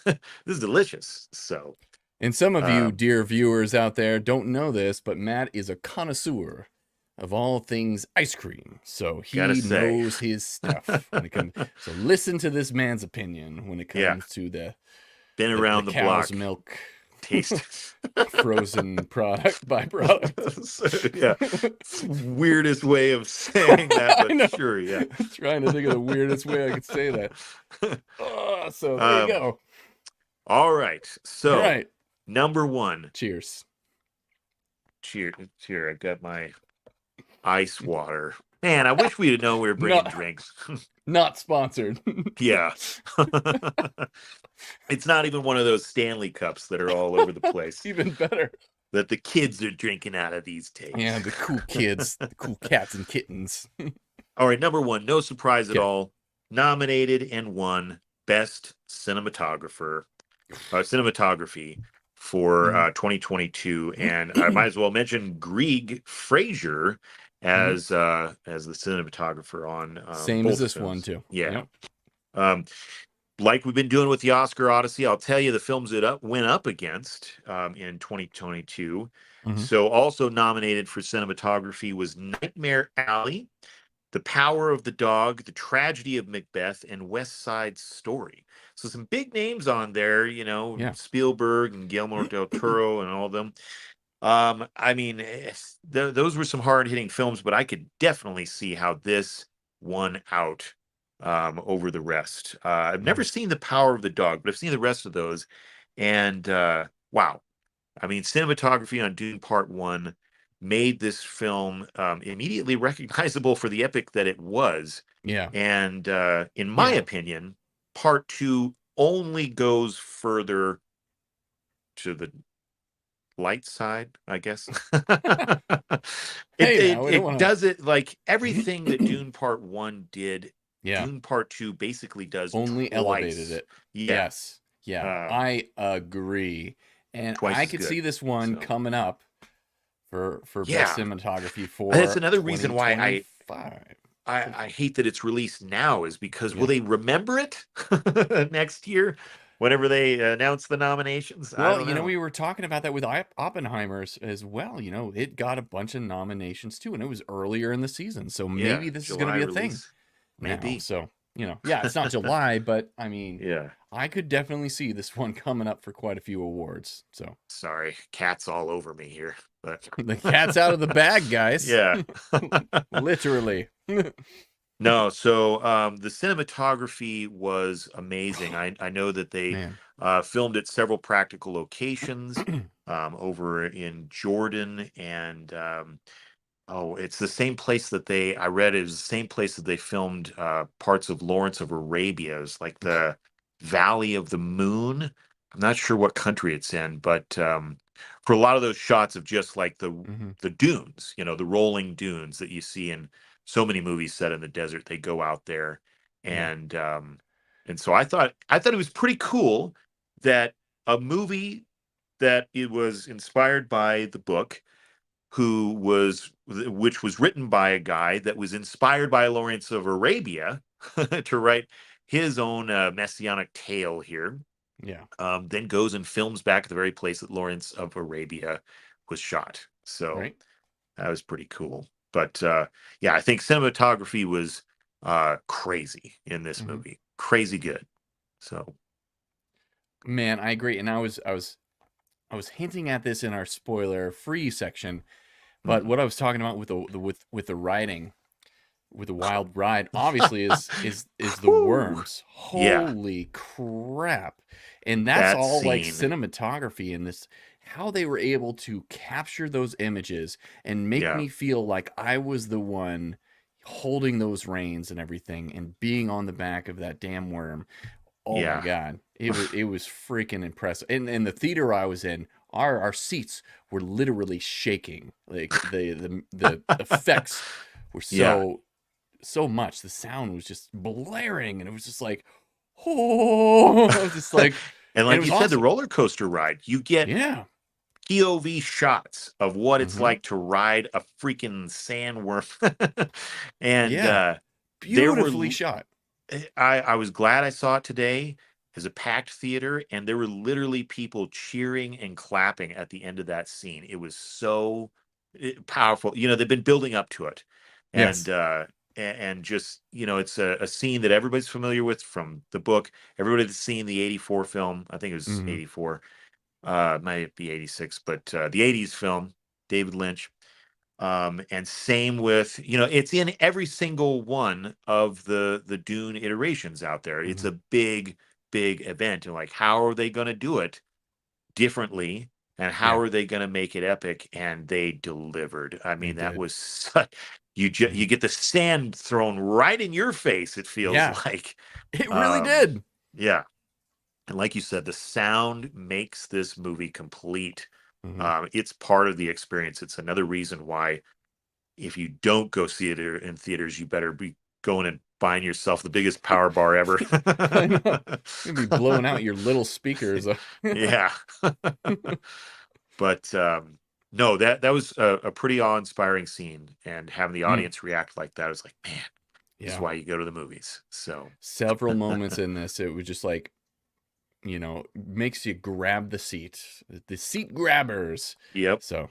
Speaker 2: is delicious." So,
Speaker 1: and some of you, dear viewers out there, don't know this, but Matt is a connoisseur of all things ice cream, so he knows his stuff when it comes. So, listen to this man's opinion when it comes to the
Speaker 2: around the
Speaker 1: cow's
Speaker 2: block.
Speaker 1: Milk.
Speaker 2: Taste
Speaker 1: frozen byproduct.
Speaker 2: So, weirdest way of saying that, but sure,
Speaker 1: Trying to think of the weirdest way I could say that. So there you go.
Speaker 2: All right. So number 1.
Speaker 1: Cheers.
Speaker 2: Cheers. Here, I got my ice water. Man, I wish we'd known we were bringing drinks.
Speaker 1: Not sponsored.
Speaker 2: Yeah. It's not even one of those Stanley cups that are all over the place.
Speaker 1: Even better.
Speaker 2: That the kids are drinking out of these days.
Speaker 1: Yeah, the cool kids, the cool cats and kittens.
Speaker 2: All right, number 1, no surprise at all. Nominated and won Best Cinematography for 2022. And I might as well mention Grieg Fraser as the cinematographer on
Speaker 1: same as this
Speaker 2: films.
Speaker 1: One too.
Speaker 2: Yeah. Like we've been doing with the Oscar Odyssey, I'll tell you the films it went up against in 2022. So also nominated for cinematography was Nightmare Alley, The Power of the Dog, The Tragedy of Macbeth, and West Side Story. So some big names on there, Spielberg and Guillermo del Toro and all of them. I mean, those were some hard-hitting films, but I could definitely see how this won out over the rest. I've never seen The Power of the Dog, but I've seen the rest of those. And wow. I mean, cinematography on Dune Part 1 made this film immediately recognizable for the epic that it was.
Speaker 1: Yeah.
Speaker 2: And in my opinion, Part 2 only goes further to the light side, I guess. It does it like everything that Dune Part 1 did. Dune Part 2 basically does
Speaker 1: only
Speaker 2: twice.
Speaker 1: elevated it. Yes. Yeah. I agree. And I could see this one coming up for best cinematography for.
Speaker 2: And that's another reason why I hate that it's released now, is because will they remember it next year whenever they announce the nominations?
Speaker 1: Well, we were talking about that with Oppenheimer's as well. It got a bunch of nominations too, and it was earlier in the season, so maybe this is going to be a thing.
Speaker 2: Maybe.
Speaker 1: Now. So it's not July, but I mean, I could definitely see this one coming up for quite a few awards. So
Speaker 2: sorry, cat's all over me here, but
Speaker 1: the cat's out of the bag, guys.
Speaker 2: Yeah,
Speaker 1: literally.
Speaker 2: No, so the cinematography was amazing. I know that they
Speaker 1: Man.
Speaker 2: filmed at several practical locations over in Jordan, and it's the same place that I read it was the same place that they filmed parts of Lawrence of Arabia. It's like the Valley of the Moon. I'm not sure what country it's in, but for a lot of those shots of just like
Speaker 1: Mhm.
Speaker 2: the dunes, the rolling dunes that you see in so many movies set in the desert, they go out there,
Speaker 1: Yeah.
Speaker 2: and so I thought it was pretty cool that a movie that it was inspired by the book, which was written by a guy that was inspired by Lawrence of Arabia to write his own messianic tale here.
Speaker 1: Yeah.
Speaker 2: Then goes and films back at the very place that Lawrence of Arabia was shot. So
Speaker 1: Right.
Speaker 2: that was pretty cool. But yeah, I think cinematography was crazy in this
Speaker 1: Mhm.
Speaker 2: movie. Crazy good. So
Speaker 1: Man, I agree. And I was hinting at this in our spoiler free section, but
Speaker 2: mhm.
Speaker 1: what I was talking about with the writing, with the wild ride, obviously is the
Speaker 2: Whew.
Speaker 1: worms.
Speaker 2: Yeah,
Speaker 1: Holy crap. And that's
Speaker 2: that
Speaker 1: all like
Speaker 2: scene.
Speaker 1: cinematography in this, how they were able to capture those images and make
Speaker 2: Yeah,
Speaker 1: me feel like I was the one holding those reins and everything and being on the back of that damn worm. Oh my
Speaker 2: yeah.
Speaker 1: God. It was freaking impressive. And in the theater I was in, our seats were literally shaking. Like the effects were
Speaker 2: Yeah.
Speaker 1: so much. The sound was just blaring and it was just like, oh, I was just like,
Speaker 2: And
Speaker 1: and it
Speaker 2: like you
Speaker 1: was
Speaker 2: said, the
Speaker 1: awesome.
Speaker 2: roller coaster ride, you get
Speaker 1: Yeah.
Speaker 2: POV shots of what it's
Speaker 1: Hmm.
Speaker 2: like to ride a freaking sandworm. And
Speaker 1: Yeah.
Speaker 2: there were
Speaker 1: Beautifully shot.
Speaker 2: I was glad I saw it today as a packed theater, and there were literally people cheering and clapping at the end of that scene. It was so powerful. They've been building up to it, and
Speaker 1: Yes.
Speaker 2: and just it's a scene that everybody's familiar with from the book. Everybody that's seen the '84 film, I think it was
Speaker 1: Hmm.
Speaker 2: '84, it might be '86, but the '80s film, David Lynch. And same with, it's in every single one of the Dune iterations out there. It's
Speaker 1: Hmm.
Speaker 2: a big, big event. And like, how are they going to do it differently? And how
Speaker 1: Yeah,
Speaker 2: are they going to make it epic? And they delivered. I
Speaker 1: they
Speaker 2: mean, that
Speaker 1: did.
Speaker 2: was such, you
Speaker 1: Hmm.
Speaker 2: get the sand thrown right in your face, it feels
Speaker 1: Yeah,
Speaker 2: like.
Speaker 1: it really
Speaker 2: Um,
Speaker 1: did.
Speaker 2: yeah. And like you said, the sound makes this movie complete.
Speaker 1: Hmm.
Speaker 2: It's part of the experience. It's another reason why if you don't go see it in theaters, you better be going and buying yourself the biggest power bar ever.
Speaker 1: I know. You'd be blowing out your little speakers.
Speaker 2: Yeah. But no, that was a pretty awe-inspiring scene, and having the
Speaker 1: Mm,
Speaker 2: audience react like that, I was like, man, this is
Speaker 1: yeah.
Speaker 2: why you go to the movies. So
Speaker 1: Several moments in this, it was just like, makes you grab the seat grabbers.
Speaker 2: yep.
Speaker 1: So,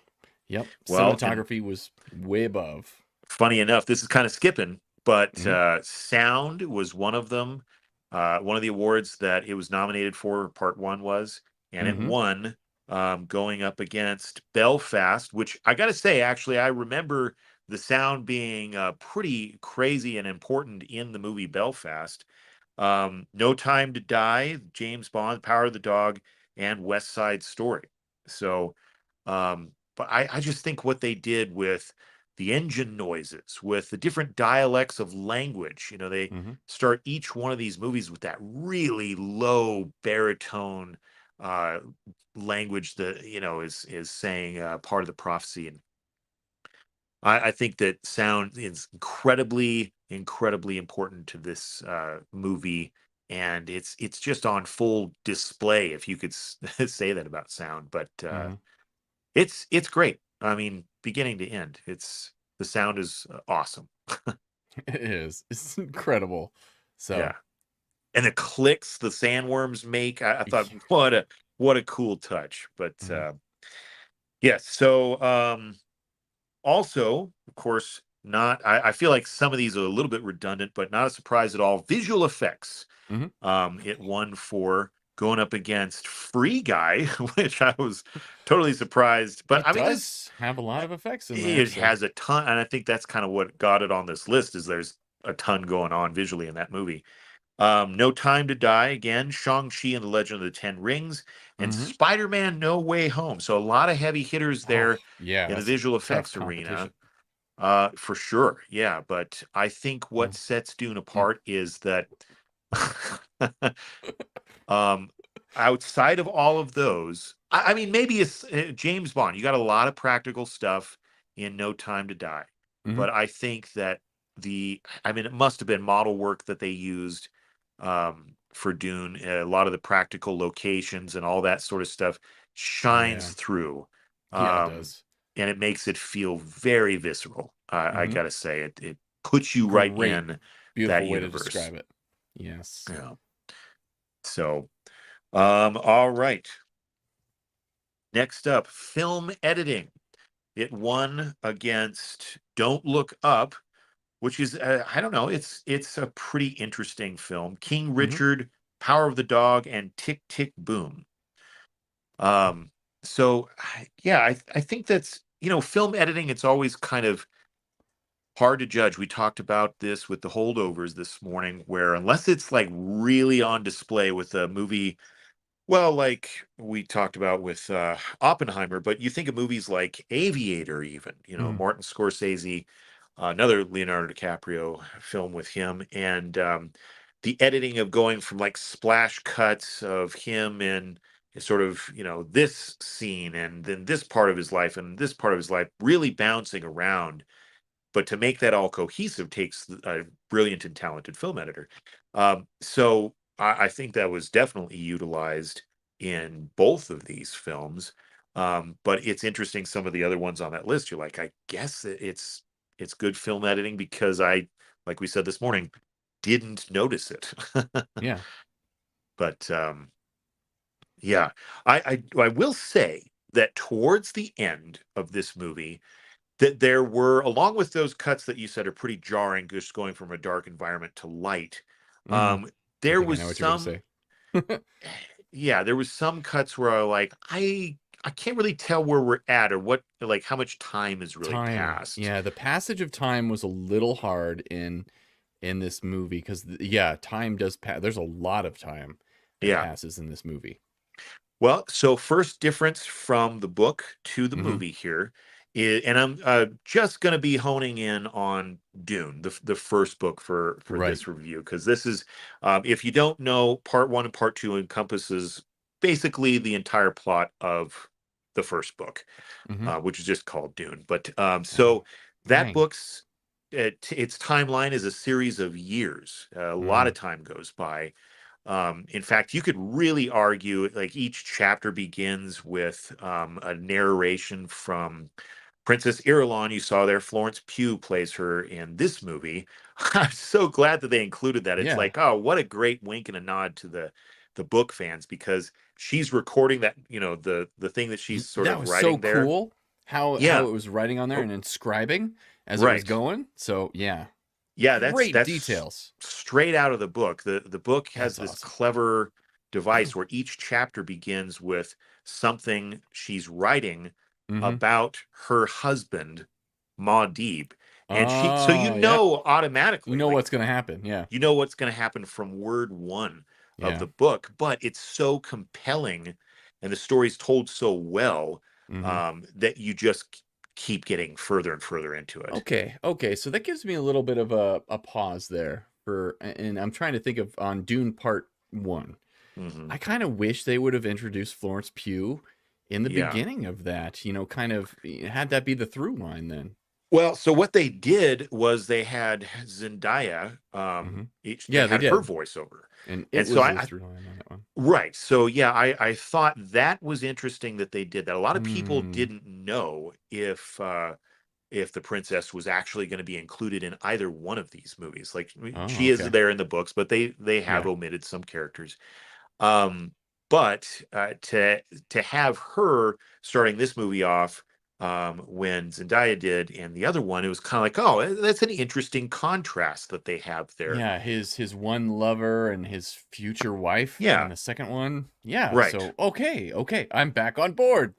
Speaker 1: yep,
Speaker 2: Well, and
Speaker 1: cinematography was way above.
Speaker 2: funny enough, this is kind of skipping, but
Speaker 1: Hmm.
Speaker 2: sound was one of them. One of the awards that it was nominated for, part one was, and it
Speaker 1: Hmm.
Speaker 2: won, going up against Belfast, which I got to say, actually, I remember the sound being pretty crazy and important in the movie Belfast. No Time to Die, James Bond, Power of the Dog, and West Side Story. So, but I just think what they did with the engine noises, with the different dialects of language, they
Speaker 1: Hmm.
Speaker 2: start each one of these movies with that really low baritone uh, language that is saying part of the prophecy. And I think that sound is incredibly, incredibly important to this movie, and it's just on full display, if you could say that about sound. But
Speaker 1: Hmm.
Speaker 2: it's great. I mean, beginning to end, the sound is awesome.
Speaker 1: It is. It's incredible.
Speaker 2: Yeah,
Speaker 1: So,
Speaker 2: and the clicks the sandworms make, I thought, what a cool touch. But
Speaker 1: mhm.
Speaker 2: yes, so also, of course, not. I feel like some of these are a little bit redundant, but not a surprise at all. Visual effects.
Speaker 1: Hmm.
Speaker 2: It won for going up against Free Guy, which I was totally surprised. But
Speaker 1: It
Speaker 2: I mean, this
Speaker 1: does have a lot of effects in there.
Speaker 2: it
Speaker 1: So,
Speaker 2: has a ton, and I think that's kind of what got it on this list. Is there's a ton going on visually in that movie. No Time to Die, again, Shang-Chi and the Legend of the Ten Rings, and Spider-Man No Way Home. So a lot of heavy hitters there in the visual effects arena. For sure. Yeah. But I think what sets Dune apart is that outside of all of those, I mean, maybe it's James Bond. You got a lot of practical stuff in No Time to Die. But I think that it must have been model work that they used for Dune. A lot of the practical locations and all that sort of stuff shines through.
Speaker 1: It does.
Speaker 2: And it makes it feel very visceral. I gotta say, it puts you right in
Speaker 1: Beautiful
Speaker 2: that
Speaker 1: way
Speaker 2: universe.
Speaker 1: to describe it. Yes.
Speaker 2: Yeah. So, all right. Next up, film editing. It won against Don't Look Up, which is I don't know. It's a pretty interesting film. King Richard, Power of the Dog, and Tick Tick Boom. So yeah, I think that's, film editing. It's always kind of hard to judge. We talked about this with The Holdovers this morning, where unless it's like really on display with a movie, well, like we talked about with Oppenheimer, but you think of movies like Aviator, even, Martin Scorsese, another Leonardo DiCaprio film with him, and the editing of going from like splash cuts of him in sort of, this scene and then this part of his life and this part of his life really bouncing around. But to make that all cohesive takes a brilliant and talented film editor. So I think that was definitely utilized in both of these films. But it's interesting, some of the other ones on that list, you're like, I guess it's good film editing because like we said this morning, didn't notice it.
Speaker 1: Yeah.
Speaker 2: But yeah, I will say that towards the end of this movie, that there were, along with those cuts that you said are pretty jarring, just going from a dark environment to light, there was some, yeah, there was some cuts where I like, I can't really tell where we're at or what, like how much time has really passed.
Speaker 1: Yeah, the passage of time was a little hard in this movie because time does pass. There's a lot of time that passes in this movie.
Speaker 2: Well, so first difference from the book to the movie here is, and I'm just going to be honing in on Dune, the first book for this review, because this is, if you don't know, part 1 and part 2 encompasses basically the entire plot of the first book, which is just called Dune. But so that book's its timeline is a series of years. A lot of time goes by. In fact, you could really argue like each chapter begins with a narration from Princess Irulan. You saw there, Florence Pugh plays her in this movie. I'm so glad that they included that. It's like, oh, what a great wink and a nod to the book fans, because she's recording that, the thing that she's sort of writing there.
Speaker 1: That was so cool how it was writing on there and inscribing as it was going. So yeah,
Speaker 2: that's
Speaker 1: great details
Speaker 2: straight out of the book. The book has this clever device where each chapter begins with something she's writing about her husband, Muad'Dib. And automatically,
Speaker 1: what's going to happen. Yeah.
Speaker 2: You know what's going to happen from word 1 of the book, but it's so compelling and the story's told so well that you just keep getting further and further into it.
Speaker 1: Okay. So that gives me a little bit of a pause there and I'm trying to think of on Dune Part 1. I kind of wish they would have introduced Florence Pugh in the beginning of that, kind of had that be the through line then.
Speaker 2: Well, so what they did was they had Zendaya, they had her voiceover.
Speaker 1: And so I through line on that one.
Speaker 2: Right. So yeah, I thought that was interesting that they did that. A lot of people didn't know if the princess was actually going to be included in either one of these movies. Like she is there in the books, but they have omitted some characters. But to have her starting this movie off when Zendaya did and the other one, it was kind of like, oh, that's an interesting contrast that they have there.
Speaker 1: Yeah, his one lover and his future wife in the second one. Yeah,
Speaker 2: right.
Speaker 1: So okay, I'm back on board.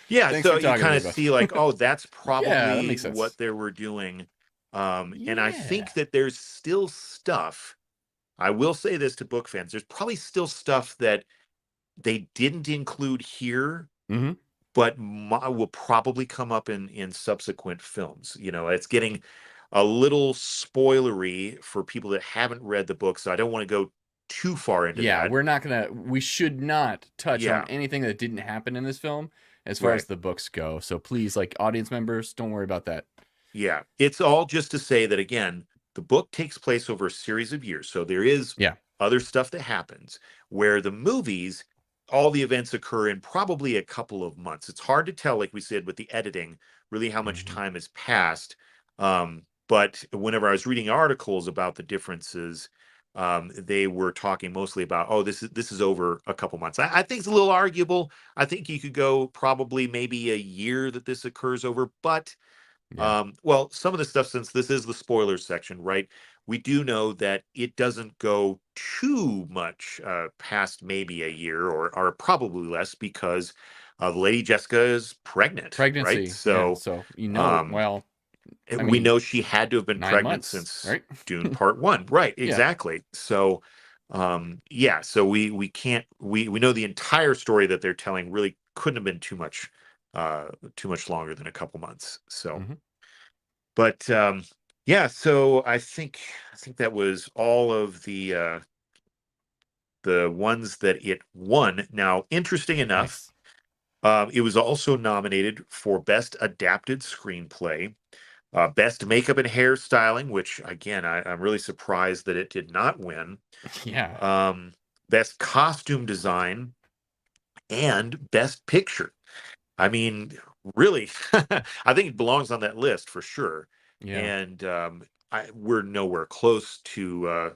Speaker 2: Yeah, so you kind of see like, oh, that's probably that what they were doing And I think that there's still stuff. I will say this to book fans: there's probably still stuff that they didn't include here, but will probably come up in subsequent films. It's getting a little spoilery for people that haven't read the book, so I don't want to go too far into that.
Speaker 1: We should not touch on anything that didn't happen in this film as far as the books go. So please, like, audience members, don't worry about that.
Speaker 2: Yeah, it's all just to say that, again, the book takes place over a series of years. So there is other stuff that happens, where the movies, all the events occur in probably a couple of months. It's hard to tell, like we said, with the editing, really how much time has passed. But whenever I was reading articles about the differences, they were talking mostly about, this is over a couple months. I think it's a little arguable. I think you could go probably maybe a year that this occurs over, but well, some of the stuff, since this is the spoilers section, right? We do know that it doesn't go too much past maybe a year or probably less, because Lady Jessica is pregnant, right? So,
Speaker 1: well,
Speaker 2: we know she had to have been pregnant since Dune Part 1, right? Exactly. So, so we can't, we know the entire story that they're telling really couldn't have been too much longer than a couple months. So, but so I think that was all of the ones that it won. Now, interesting enough, it was also nominated for Best Adapted Screenplay, Best Makeup and Hairstyling, which, again, I'm really surprised that it did not win. Best Costume Design, and Best Picture. I mean, really, I think it belongs on that list for sure. And we're nowhere close to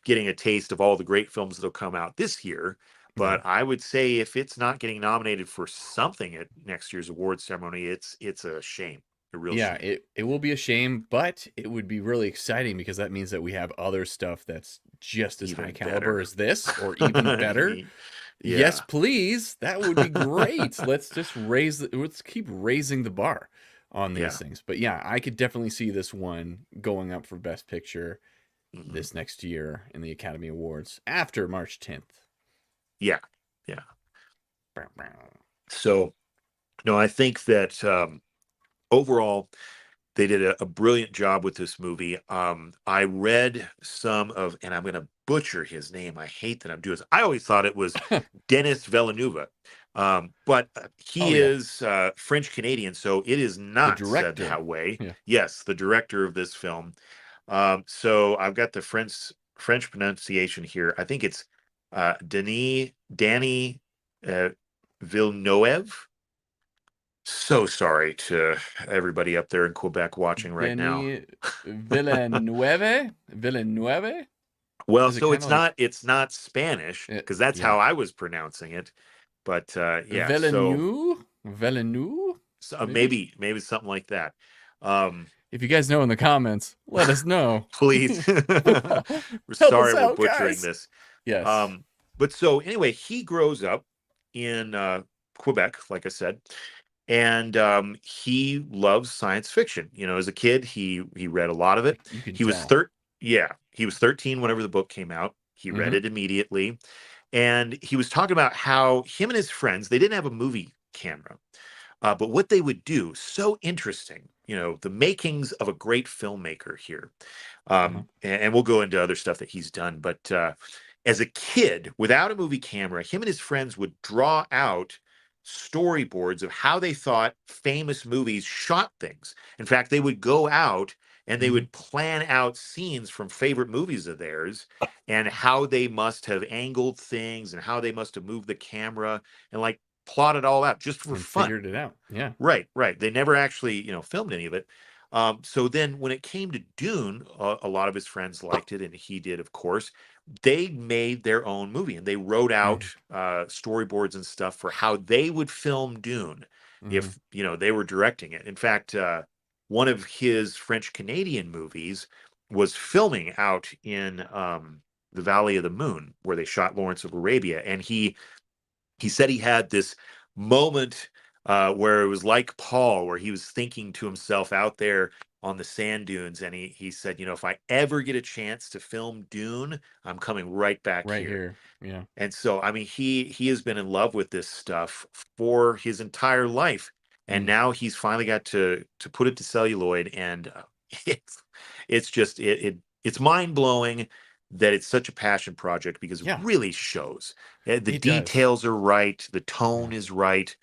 Speaker 2: getting a taste of all the great films that'll come out this year. But I would say if it's not getting nominated for something at next year's awards ceremony, it's a shame. A real shame.
Speaker 1: It will be a shame, but it would be really exciting, because that means that we have other stuff that's just as high caliber as this, or even better. Yes, please. That would be great. Let's keep raising the bar on these things. But I could definitely see this one going up for Best Picture this next year in the Academy Awards after March 10th.
Speaker 2: Yeah. So, no, I think that overall, they did a brilliant job with this movie. I read some of, and I'm going to butcher his name. I hate that I'm doing this. I always thought it was Denis Villeneuve, but he is French Canadian, so it is not said that way. Yes, the director of this film. So I've got the French pronunciation here. I think it's Denis Villeneuve. So sorry to everybody up there in Quebec watching right now.
Speaker 1: Villeneuve?
Speaker 2: Well, so it's not Spanish, because that's how I was pronouncing it. But
Speaker 1: Villeneuve?
Speaker 2: So maybe something like that.
Speaker 1: If you guys know in the comments, let us know.
Speaker 2: Please. We're sorry we're butchering this.
Speaker 1: Yes.
Speaker 2: But so anyway, he grows up in Quebec, like I said. And he loves science fiction. As a kid, he read a lot of it. He was 13 whenever the book came out. He read it immediately. And he was talking about how him and his friends, they didn't have a movie camera. But what they would do, so interesting, the makings of a great filmmaker here. And we'll go into other stuff that he's done. But as a kid, without a movie camera, him and his friends would draw out storyboards of how they thought famous movies shot things. In fact, they would go out and they would plan out scenes from favorite movies of theirs, and how they must have angled things and how they must have moved the camera, and like plot it all out just for fun.
Speaker 1: Figured it out. Yeah.
Speaker 2: Right. They never actually, filmed any of it. So then when it came to Dune, a lot of his friends liked it, and he did, of course. They made their own movie, and they wrote out storyboards and stuff for how they would film Dune if they were directing it. In fact, one of his French Canadian movies was filming out in the Valley of the Moon, where they shot Lawrence of Arabia, and he said he had this moment where it was like Paul, where he was thinking to himself out there on the sand dunes, and he said, if I ever get a chance to film Dune, I'm coming right back
Speaker 1: Right
Speaker 2: here.
Speaker 1: here. Yeah.
Speaker 2: And so, I mean, he has been in love with this stuff for his entire life, and now he's finally got to put it to celluloid, and it's just it's mind blowing that it's such a passion project, because it really shows. The details are right, the tone is right.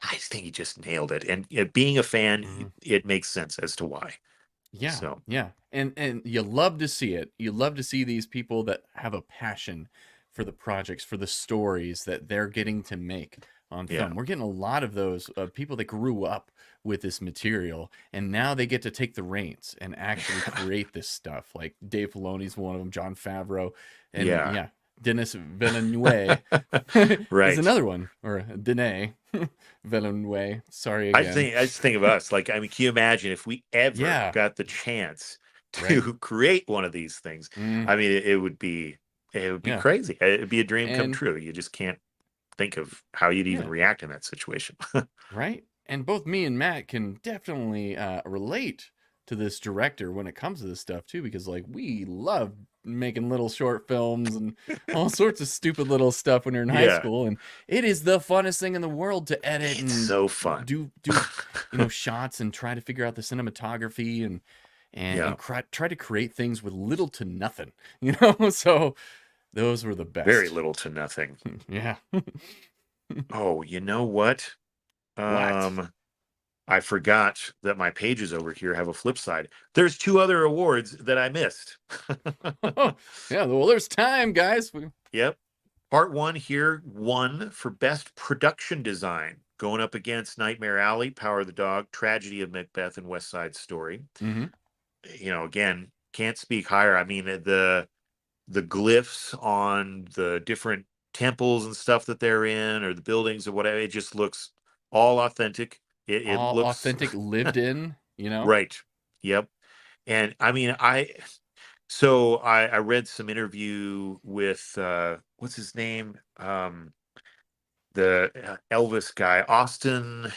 Speaker 2: I just think he just nailed it, and being a fan, it makes sense as to why.
Speaker 1: Yeah.
Speaker 2: So
Speaker 1: yeah. And you love to see it. You love to see these people that have a passion for the projects, for the stories that they're getting to make on film. We're getting a lot of those people that grew up with this material, and now they get to take the reins and actually create this stuff. Like Dave Filoni's one of them, Jon Favreau, and Denis Villeneuve is another one, or Denis Villeneuve. Sorry again.
Speaker 2: I just think of us. Like, I mean, can you imagine if we ever got the chance to create one of these things? I mean, it would be crazy. It'd be a dream come true. You just can't think of how you'd even react in that situation.
Speaker 1: Right. And both me and Matt can definitely relate to this director when it comes to this stuff too, because like we love making little short films and all sorts of stupid little stuff when you're in high school, and it is the funnest thing in the world to edit and
Speaker 2: so fun.
Speaker 1: do shots and try to figure out the cinematography and try to create things with little to nothing, so those were the best.
Speaker 2: Very little to nothing.
Speaker 1: Yeah.
Speaker 2: Oh, you know what? I forgot that my pages over here have a flip side. There's 2 other awards that I missed.
Speaker 1: Well, there's time, guys.
Speaker 2: Yep. Part 1 here won for Best Production Design, going up against Nightmare Alley, Power of the Dog, Tragedy of Macbeth, and West Side Story. Again, can't speak higher. I mean, the glyphs on the different temples and stuff that they're in, or the buildings or whatever, it just looks all authentic. It
Speaker 1: all
Speaker 2: looks
Speaker 1: authentic, lived in,
Speaker 2: Right. Yep. And I mean, I read some interview with what's his name? The Elvis guy, Austin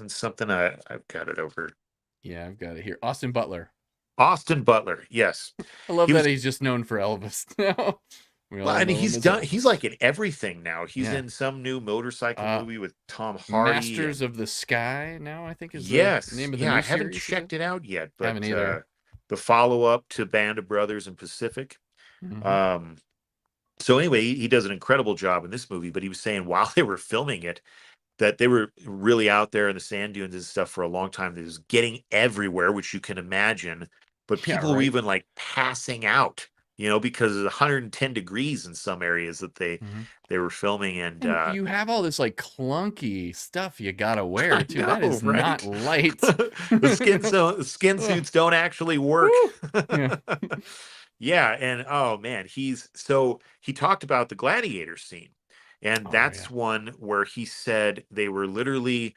Speaker 2: something. I've got it over.
Speaker 1: Yeah, I've got it here. Austin Butler.
Speaker 2: Austin Butler, yes.
Speaker 1: I love he's just known for Elvis now.
Speaker 2: Well, I mean, he's like in everything now. He's in some new motorcycle movie with Tom Hardy.
Speaker 1: Masters of the Sky now, I think is the name of the new
Speaker 2: I haven't
Speaker 1: series.
Speaker 2: checked it out yet, but
Speaker 1: haven't either.
Speaker 2: The follow-up to Band of Brothers and Pacific. So anyway, he does an incredible job in this movie, but he was saying while they were filming it, that they were really out there in the sand dunes and stuff for a long time. It was getting everywhere, which you can imagine, but people were even like passing out, because it's 110 degrees in some areas that they were filming, and
Speaker 1: you have all this like clunky stuff you gotta wear too. That is not light.
Speaker 2: The skin suits don't actually work. And oh man, he talked about the gladiator scene, and that's one where he said they were literally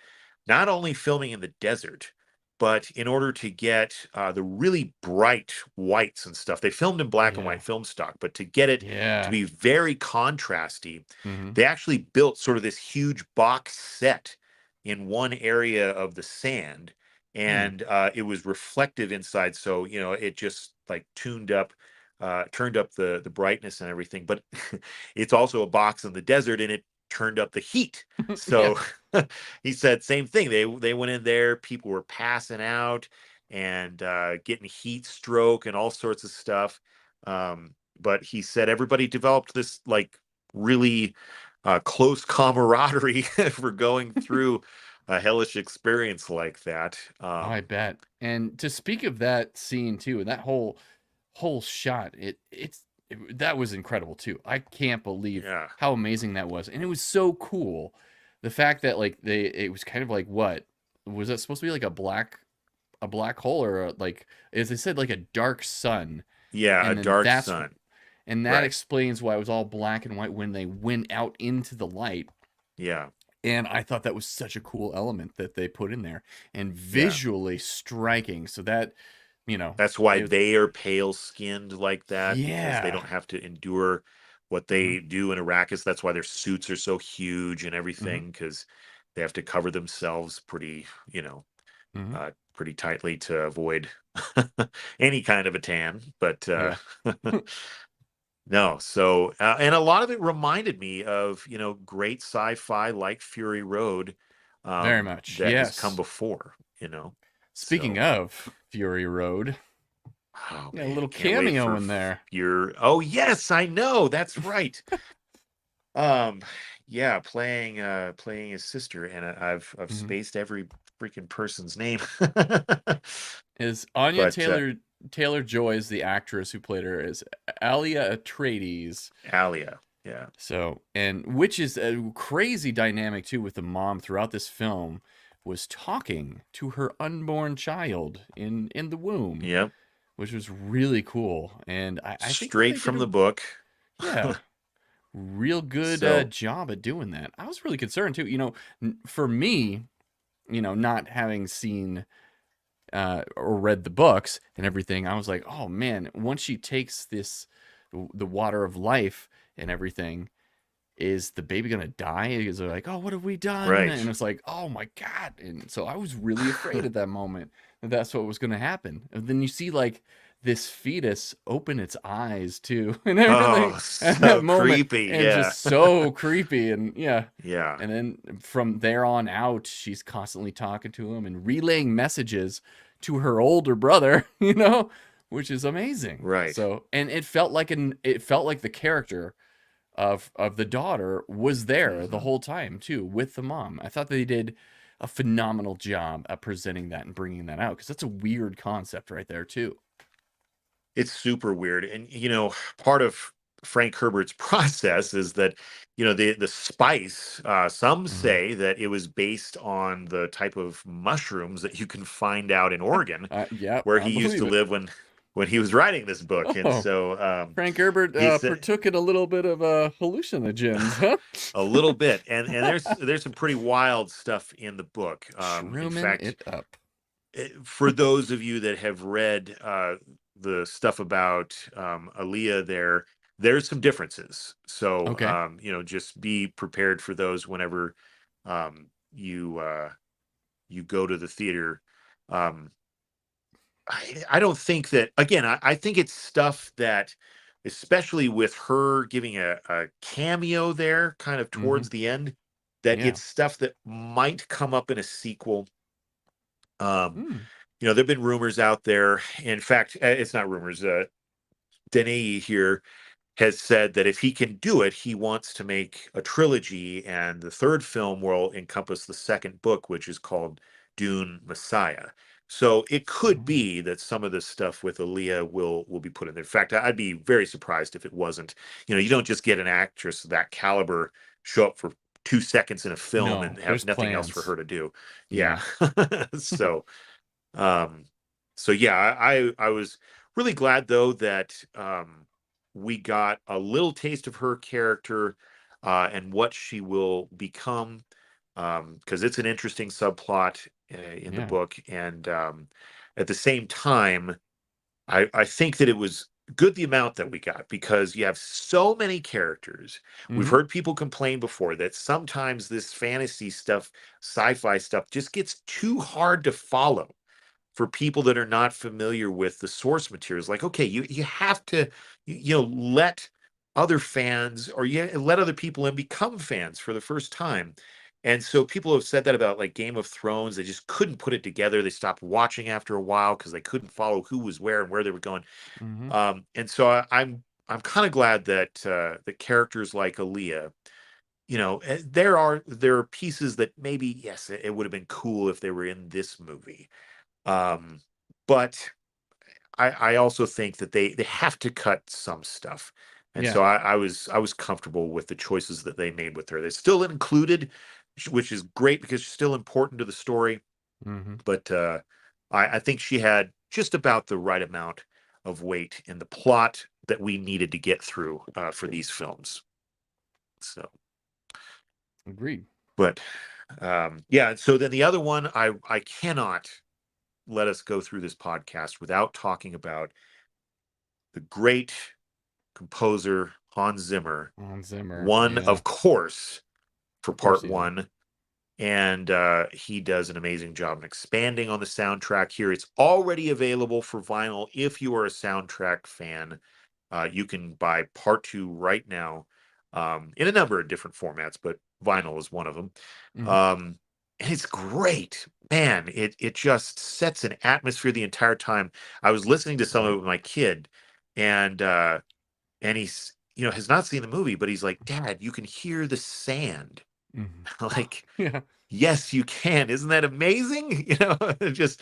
Speaker 2: not only filming in the desert, but in order to get the really bright whites and stuff, they filmed in black and white film stock, but to get it to be very contrasty, they actually built sort of this huge box set in one area of the sand, and it was reflective inside. So, it just like turned up the brightness and everything, but it's also a box in the desert, and it turned up the heat. So he said same thing. They went in there, people were passing out and getting heat stroke and all sorts of stuff. But he said everybody developed this like really close camaraderie for going through a hellish experience like that.
Speaker 1: I bet. And to speak of that scene too, and that whole shot, that was incredible too. I can't believe how amazing that was, and it was so cool. The fact that like it was kind of like, what was that supposed to be, like a black hole, or like, as they said, like a dark sun.
Speaker 2: Yeah, a dark sun.
Speaker 1: And that explains why it was all black and white when they went out into the light.
Speaker 2: Yeah.
Speaker 1: And I thought that was such a cool element that they put in there, and visually striking. So that,
Speaker 2: that's why they are pale skinned like that.
Speaker 1: Yeah.
Speaker 2: Because they don't have to endure what they do in Arrakis. That's why their suits are so huge and everything, because they have to cover themselves pretty, pretty tightly to avoid any kind of a tan. But no, so and a lot of it reminded me of great sci-fi like Fury Road,
Speaker 1: Very much,
Speaker 2: that has come
Speaker 1: yes.
Speaker 2: before.
Speaker 1: Speaking
Speaker 2: So,
Speaker 1: of Fury Road,
Speaker 2: oh
Speaker 1: a
Speaker 2: man,
Speaker 1: little
Speaker 2: can't wait
Speaker 1: cameo
Speaker 2: for
Speaker 1: in there.
Speaker 2: Oh yes, I know, that's right. Yeah, playing his sister, and I've spaced every freaking person's name.
Speaker 1: Is Anya
Speaker 2: But
Speaker 1: Taylor-Joy is the actress who played her, is Alia Atreides.
Speaker 2: Alia, yeah.
Speaker 1: So, and which is a crazy dynamic too with the mom throughout this film, was talking to her unborn child in the womb.
Speaker 2: Yep.
Speaker 1: Which was really cool, and I think
Speaker 2: straight from the book.
Speaker 1: Yeah, real good job at doing that. I was really concerned too. For me, not having seen or read the books and everything, I was like, oh man, once she takes the water of life and everything, is the baby gonna die? Is they're like, oh, what have we done?
Speaker 2: Right.
Speaker 1: And it's like, oh my god. And so I was really afraid at that moment that that's what was gonna happen. And then you see like this fetus open its eyes too and everything at that moment.
Speaker 2: Creepy.
Speaker 1: And
Speaker 2: yeah,
Speaker 1: just so creepy. And
Speaker 2: yeah.
Speaker 1: And then from there on out, she's constantly talking to him and relaying messages to her older brother, which is amazing.
Speaker 2: Right.
Speaker 1: So, and it felt like the character of the daughter was there the whole time too with the mom. I thought they did a phenomenal job at presenting that and bringing that out, because that's a weird concept right there too.
Speaker 2: It's super weird. And part of Frank Herbert's process is that the spice, some say that it was based on the type of mushrooms that you can find out in Oregon, where he used to live when he was writing this book. And so
Speaker 1: Frank Herbert partook in a little bit of hallucinogens, huh?
Speaker 2: A little bit. And there's some pretty wild stuff in the book. In fact,
Speaker 1: it up.
Speaker 2: For those of you that have read the stuff about Aaliyah, there's some differences. So just be prepared for those whenever you go to the theater. I don't think that, again, I think it's stuff that, especially with her giving a cameo there kind of towards the end, that it's stuff that might come up in a sequel. There've been rumors out there. In fact, it's not rumors. Denis here has said that if he can do it, he wants to make a trilogy, and the third film will encompass the second book, which is called Dune Messiah. So it could be that some of this stuff with Aaliyah will be put in there. In fact, I'd be very surprised if it wasn't. You don't just get an actress that caliber show up for 2 seconds in a film and have nothing else for her to do. Yeah. So yeah, I was really glad though that we got a little taste of her character and what she will become, because it's an interesting subplot in the book. And at the same time, I think that it was good the amount that we got, because you have so many characters. We've heard people complain before that sometimes this fantasy stuff, sci-fi stuff, just gets too hard to follow for people that are not familiar with the source materials. Like, okay, you have to let other fans, or let other people in become fans for the first time. And so people have said that about like Game of Thrones. They just couldn't put it together. They stopped watching after a while because they couldn't follow who was where and where they were going. And so I'm kind of glad that the characters like Aaliyah, there are pieces that maybe, yes, it would have been cool if they were in this movie. But I also think that they have to cut some stuff. And so I was comfortable with the choices that they made with her. They're still included, which is great because she's still important to the story. But I think she had just about the right amount of weight in the plot that we needed to get through for these films. So
Speaker 1: agreed.
Speaker 2: But yeah, so then the other one, I cannot let us go through this podcast without talking about the great composer Hans Zimmer.
Speaker 1: Hans Zimmer,
Speaker 2: one, of course, for part one, and he does an amazing job in expanding on the soundtrack here. It's already available for vinyl. If you are a soundtrack fan, you can buy part 2 right now, in a number of different formats, but vinyl is one of them. And it's great, man. It just sets an atmosphere the entire time. I was listening to some of it with my kid, and he's, has not seen the movie, but he's like, Dad, you can hear the sand. Like,
Speaker 1: Yeah.
Speaker 2: yes, you can. Isn't that amazing? Just,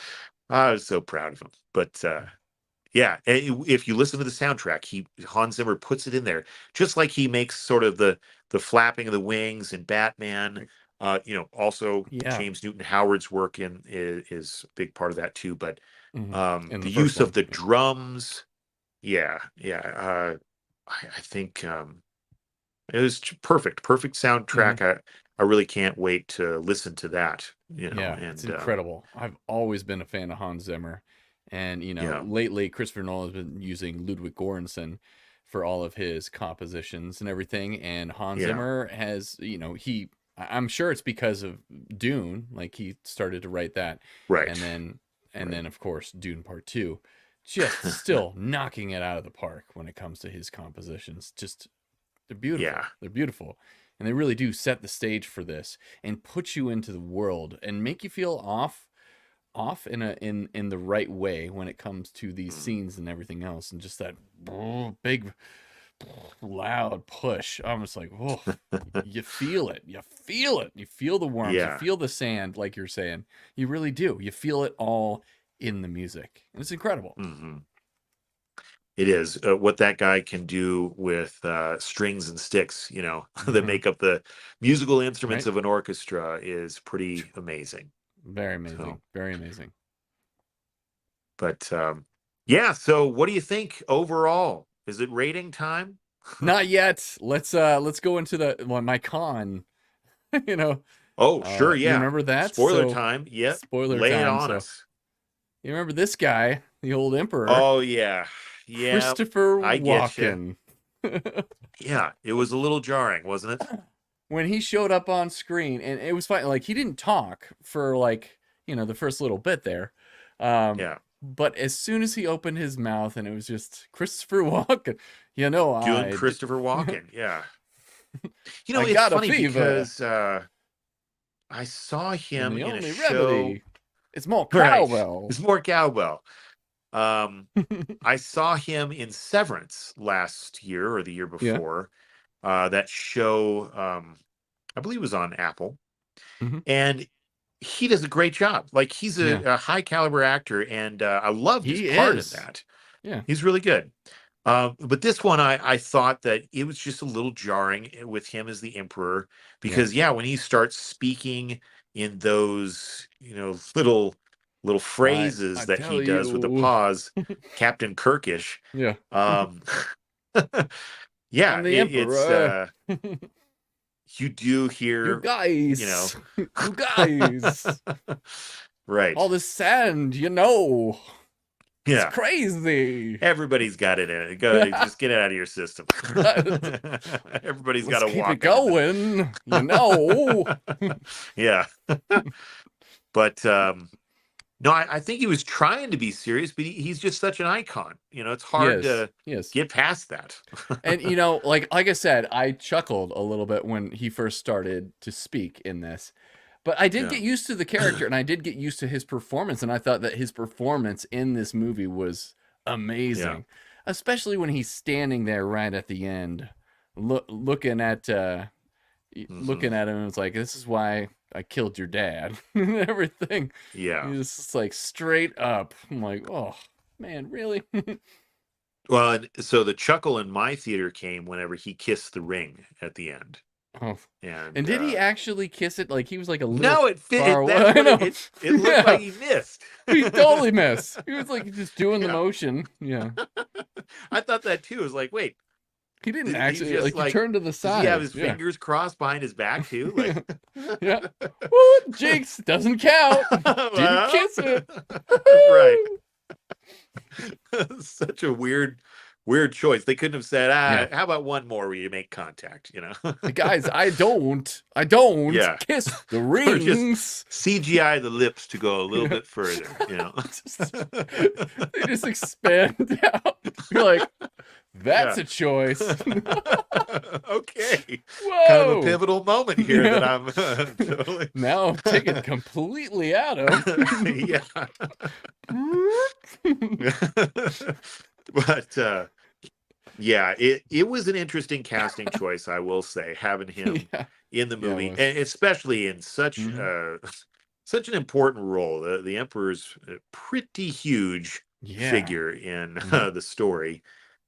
Speaker 2: I was so proud of him. But yeah, if you listen to the soundtrack, Hans Zimmer puts it in there, just like he makes sort of the flapping of the wings in Batman. Also James Newton Howard's work is a big part of that too. But the use of the drums, I think it was perfect soundtrack. I really can't wait to listen to that.
Speaker 1: It's incredible. I've always been a fan of Hans Zimmer, and lately Christopher Nolan has been using Ludwig Göransson for all of his compositions and everything. And Hans Zimmer has, I'm sure it's because of Dune, like he started to write that,
Speaker 2: right?
Speaker 1: And then of course Dune Part 2, just still knocking it out of the park when it comes to his compositions. Just they're beautiful.
Speaker 2: Yeah.
Speaker 1: They're beautiful. And they really do set the stage for this and put you into the world and make you feel off in the right way when it comes to these scenes and everything else. And just that big, loud push. Almost like, whoa, you feel it. You feel it. You feel the warmth. You feel the sand, like you're saying. You really do. You feel it all in the music. And it's incredible.
Speaker 2: It is. What that guy can do with strings and sticks, that make up the musical instruments of an orchestra is pretty amazing.
Speaker 1: Very amazing. Very amazing.
Speaker 2: But so what do you think overall? Is it rating time?
Speaker 1: Not yet. Let's go into my con.
Speaker 2: Oh, sure, yeah.
Speaker 1: You remember that?
Speaker 2: Spoiler time. Yep.
Speaker 1: Spoiler
Speaker 2: Lay
Speaker 1: time.
Speaker 2: it on us.
Speaker 1: You remember this guy, the old emperor?
Speaker 2: Oh yeah. Yeah.
Speaker 1: Christopher Walken.
Speaker 2: Yeah, it was a little jarring, wasn't it?
Speaker 1: When he showed up on screen, and it was fine. Like, he didn't talk for the first little bit there. But as soon as he opened his mouth, and it was just Christopher Walken,
Speaker 2: Doing Christopher Walken, yeah. It's funny because I saw him in a show.
Speaker 1: It's more cowbell.
Speaker 2: It's more cowbell. I saw him in Severance last year or the year before. That show, I believe, was on Apple, and he does a great job. Like, he's a high caliber actor, and I loved his part in that.
Speaker 1: Yeah,
Speaker 2: he's really good. But this one, I thought that it was just a little jarring with him as the emperor, because when he starts speaking in those little phrases that he does with the pause, Captain Kirkish.
Speaker 1: Yeah.
Speaker 2: It's you do hear
Speaker 1: you guys, you guys,
Speaker 2: right?
Speaker 1: All this sand, it's crazy.
Speaker 2: Everybody's got it in it. Go, just get it out of your system. Everybody's got to
Speaker 1: keep
Speaker 2: walk
Speaker 1: it going,
Speaker 2: Yeah. But no, I think he was trying to be serious, but he's just such an icon. It's hard to get past that.
Speaker 1: And like I said, I chuckled a little bit when he first started to speak in this, but I did get used to the character, and I did get used to his performance, and I thought that his performance in this movie was amazing, especially when he's standing there right at the end, looking at him, and it's like, this is why I killed your dad and everything.
Speaker 2: Yeah.
Speaker 1: He's just like straight up. I'm like, oh man, really?
Speaker 2: Well, so the chuckle in my theater came whenever he kissed the ring at the end.
Speaker 1: Oh,
Speaker 2: and
Speaker 1: did he actually kiss it? Like, he was like a little
Speaker 2: no, it fit.
Speaker 1: Far away.
Speaker 2: It looked like he missed.
Speaker 1: He totally missed. He was like just doing the motion. Yeah.
Speaker 2: I thought that too. I was like, wait.
Speaker 1: He didn't actually he turned to the side.
Speaker 2: Does he have his fingers crossed behind his back too? Like,
Speaker 1: yeah. What? Jinx, doesn't count. Didn't kiss it.
Speaker 2: Right. Such a weird weird choice. They couldn't have said,
Speaker 1: Yeah.
Speaker 2: how about one more where you make contact, you know?
Speaker 1: Guys, I don't
Speaker 2: Yeah.
Speaker 1: kiss the
Speaker 2: Or just
Speaker 1: rings.
Speaker 2: CGI the lips to go a little bit further, you know?
Speaker 1: They just expand out. You're like, that's
Speaker 2: Yeah.
Speaker 1: a choice.
Speaker 2: Okay.
Speaker 1: Whoa.
Speaker 2: Kind of a pivotal moment here that I'm totally...
Speaker 1: Now take it completely out of.
Speaker 2: Yeah. But yeah, it was an interesting casting choice, I will say, having him in the movie, and especially in such such an important role. The Emperor's a pretty huge figure in the story.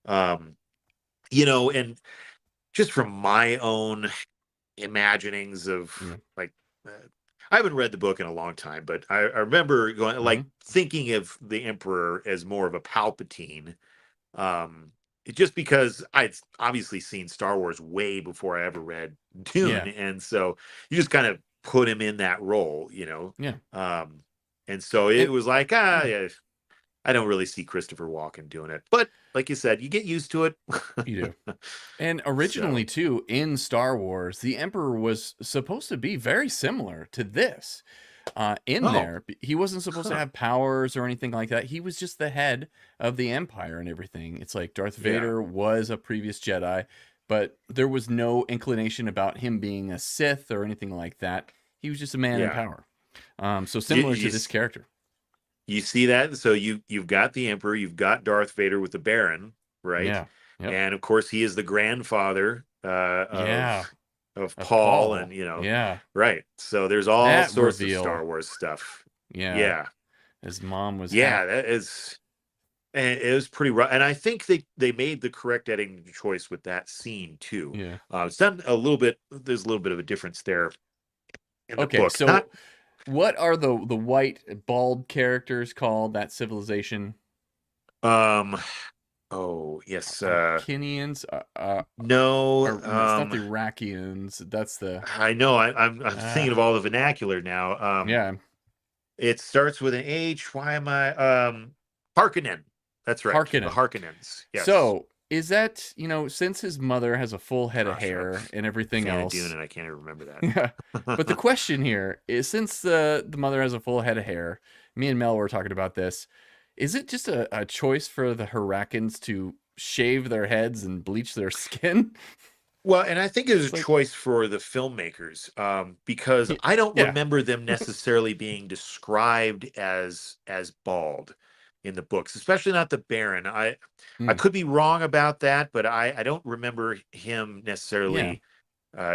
Speaker 2: You know, and just from my own imaginings of like, I haven't read the book in a long time, but I remember going like thinking of the Emperor as more of a Palpatine. Just because I'd obviously seen Star Wars way before I ever read Dune, and so you just kind of put him in that role, you know. And so it was like, yeah, I don't really see Christopher Walken doing it, but like you said, you get used to it.
Speaker 1: You do. And originally, too, in Star Wars, the Emperor was supposed to be very similar to this. There, he wasn't supposed to have powers or anything like that. He was just the head of the Empire and everything. It's like Darth Vader was a previous Jedi, but there was no inclination about him being a Sith or anything like that. He was just a man in power. So similar to this character.
Speaker 2: You see that? So you've got the Emperor, you've got Darth Vader with the Baron, right?
Speaker 1: Yeah. Yep.
Speaker 2: And of course, he is the grandfather of Paul,
Speaker 1: Paul,
Speaker 2: and you know, right. So there's all
Speaker 1: that
Speaker 2: sorts
Speaker 1: reveal.
Speaker 2: of Star Wars stuff.
Speaker 1: Yeah. His mom was.
Speaker 2: That is. And it was pretty rough, and I think they made the correct editing choice with that scene too. It's done a little bit. There's a little bit of a difference there in the book.
Speaker 1: So. What are the white bald characters called? That civilization?
Speaker 2: Oh yes.
Speaker 1: Kinians?
Speaker 2: No.
Speaker 1: It's not the Iraqians. That's the.
Speaker 2: I know. I'm thinking of all the vernacular now. It starts with an H. Why am I? Harkonnen. That's right.
Speaker 1: Harkonnen.
Speaker 2: The Harkonnens. Yes.
Speaker 1: So is that, you know, since his mother has a full head of hair and everything else?
Speaker 2: Dune, and I can't even remember that.
Speaker 1: Yeah. But the question here is, since the mother has a full head of hair, me and Mel were talking about this. Is it just a choice for the Harkonnen to shave their heads and bleach their skin?
Speaker 2: Well, and I think it was a choice for the filmmakers, because I don't remember them necessarily being described as bald in the books, especially not the Baron. I could be wrong about that, but I don't remember him necessarily.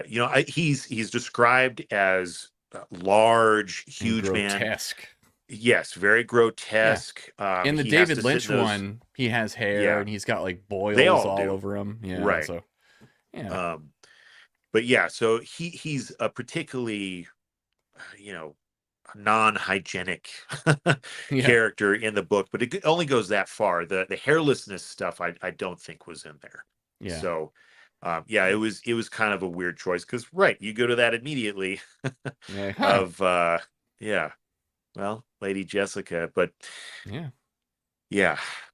Speaker 2: You know, he's described as large, huge man.
Speaker 1: Grotesque.
Speaker 2: Yes, very grotesque.
Speaker 1: In the David Lynch one, he has hair and he's got like boils all over him. Yeah,
Speaker 2: right.
Speaker 1: So,
Speaker 2: but yeah, so he's a particularly, you know, non-hygienic character in the book, but it only goes that far. The hairlessness stuff I don't think was in there. Yeah. So it was kind of a weird choice, because you go to that immediately of well, Lady Jessica, but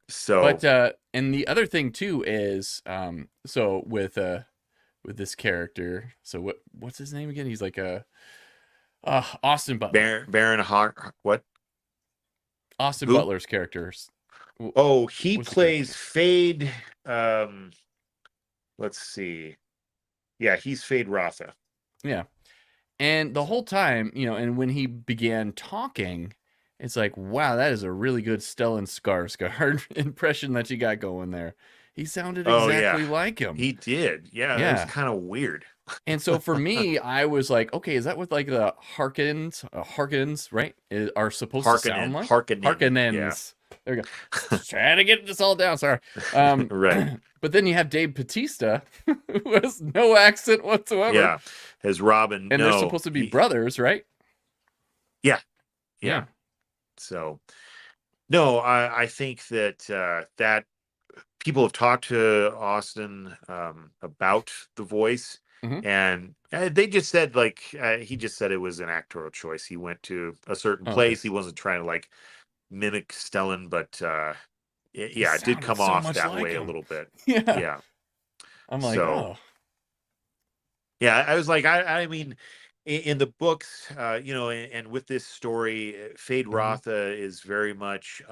Speaker 2: so
Speaker 1: but and the other thing too is so with this character, so what's his name again? He's like a Austin Butler.
Speaker 2: Baron Hawk. What?
Speaker 1: Austin Butler's characters.
Speaker 2: Oh, he plays Fade. Let's see. Yeah, he's Fade Rotha.
Speaker 1: Yeah. And the whole time, you know, and when he began talking, it's like, wow, that is a really good Stellan Skarsgård impression that you got going there. He sounded exactly like him.
Speaker 2: He did. Yeah. That was kind of weird.
Speaker 1: And so for me, I was like, okay, is that what like the Harkonnens, right? Are supposed to sound like? Harkonnens. Yeah. There we go. Trying to get this all down. Sorry.
Speaker 2: Right.
Speaker 1: But then you have Dave Bautista, who has no accent whatsoever.
Speaker 2: Yeah. As Robin.
Speaker 1: And they're supposed to be brothers, right?
Speaker 2: Yeah. So, no, I think that that people have talked to Austin about the voice. And they just said, like, he just said it was an actorial choice. He went to a certain place. He wasn't trying to like mimic Stellan, but it did come
Speaker 1: so
Speaker 2: off
Speaker 1: much
Speaker 2: that
Speaker 1: like
Speaker 2: way a
Speaker 1: him.
Speaker 2: little bit.
Speaker 1: Yeah.
Speaker 2: Yeah.
Speaker 1: I'm like,
Speaker 2: So
Speaker 1: oh,
Speaker 2: yeah, I was like, I mean, in the books, and with this story, Fade
Speaker 1: mhm,
Speaker 2: Rotha is very much,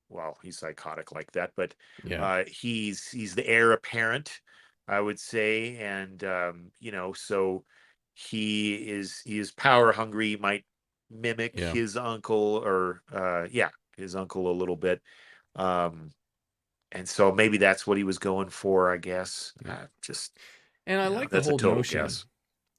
Speaker 2: well, he's psychotic like that, but
Speaker 1: yeah,
Speaker 2: he's the heir apparent, I would say, and so he is power hungry. He might mimic
Speaker 1: yeah.
Speaker 2: his uncle, or his uncle a little bit, um, and so maybe that's what he was going for, I guess.
Speaker 1: Yeah.
Speaker 2: Just
Speaker 1: And I like the
Speaker 2: that's a
Speaker 1: whole
Speaker 2: total
Speaker 1: notion
Speaker 2: guess.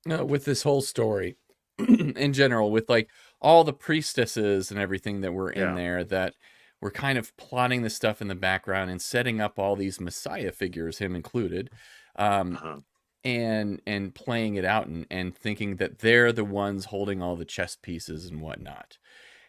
Speaker 1: with this whole story in general, with like all the priestesses and everything that were in
Speaker 2: Yeah.
Speaker 1: there, that were kind of plotting the stuff in the background and setting up all these messiah figures, him included, um,
Speaker 2: Uh-huh.
Speaker 1: and playing it out, and thinking that they're the ones holding all the chess pieces and whatnot.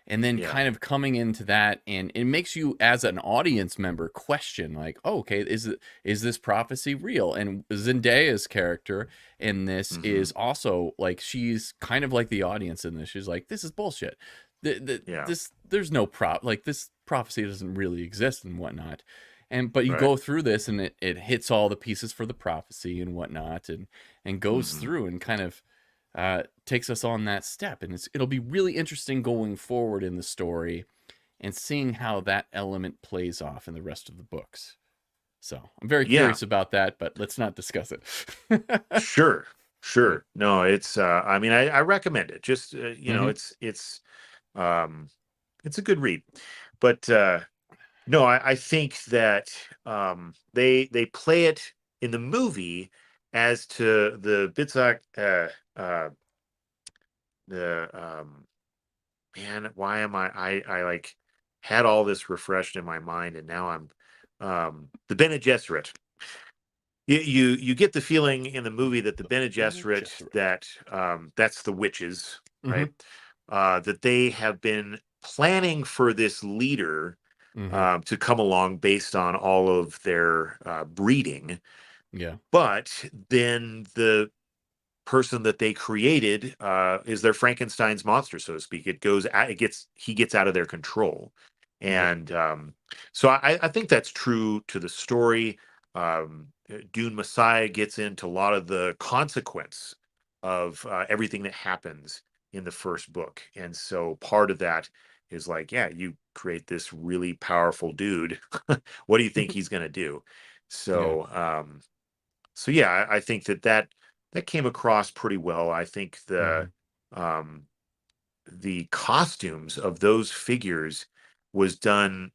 Speaker 1: And then
Speaker 2: Yeah.
Speaker 1: kind of coming into that, and it makes you as an audience member question, like, oh, okay, is this prophecy real? And Zendaya's character in this
Speaker 2: Hmm.
Speaker 1: is also like, she's kind of like the audience in this. She's like, this is bullshit.
Speaker 2: Yeah.
Speaker 1: There's no like, this prophecy doesn't really exist and whatnot. But you
Speaker 2: Right.
Speaker 1: go through this, and it hits all the pieces for the prophecy and whatnot, and goes
Speaker 2: Hmm.
Speaker 1: through and kind of takes us on that step. And it'll be really interesting going forward in the story and seeing how that element plays off in the rest of the books. So I'm very
Speaker 2: Yeah.
Speaker 1: curious about that, but let's not discuss it.
Speaker 2: Sure.
Speaker 1: Yeah.
Speaker 2: Sure. No, it's I mean, I recommend it. Just
Speaker 1: Hmm.
Speaker 2: um it's a good read. But no, I think that they play it in the movie as to the Bitzak the man, why am I like had all this refreshed in my mind, and now I'm the Bene Gesserit. You get the feeling in the movie that the Bene Gesserit, that that's the witches,
Speaker 1: Hmm.
Speaker 2: right? That they have been planning for this leader
Speaker 1: Hmm.
Speaker 2: to come along based on all of their breeding,
Speaker 1: Yeah.
Speaker 2: but then the person that they created is their Frankenstein's monster, so to speak. He gets out of their control,
Speaker 1: Yep.
Speaker 2: and so I think that's true to the story. Dune Messiah gets into a lot of the consequence of everything that happens in the first book, and so part of that is like, yeah, you create this really powerful dude. What do you think he's going to do?
Speaker 1: Yeah.
Speaker 2: So so yeah, I think that came across pretty well. I think
Speaker 1: Hmm.
Speaker 2: um, the costumes of those figures was done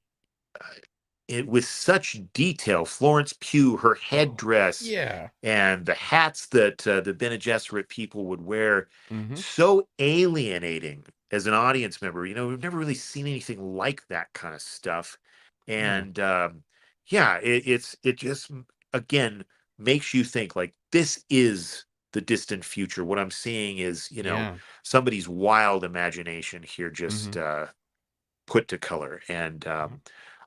Speaker 2: with such detail. Florence Pugh, her
Speaker 1: Oh,
Speaker 2: headdress,
Speaker 1: yeah.
Speaker 2: and the hats that the Bene Gesserit people would wear,
Speaker 1: Hmm.
Speaker 2: so alienating as an audience member. We've never really seen anything like that kind of stuff,
Speaker 1: Yeah.
Speaker 2: and yeah, it just again makes you think like this is the distant future. What I'm seeing is
Speaker 1: Yeah.
Speaker 2: somebody's wild imagination here, just
Speaker 1: Hmm.
Speaker 2: put to color, and
Speaker 1: Yeah.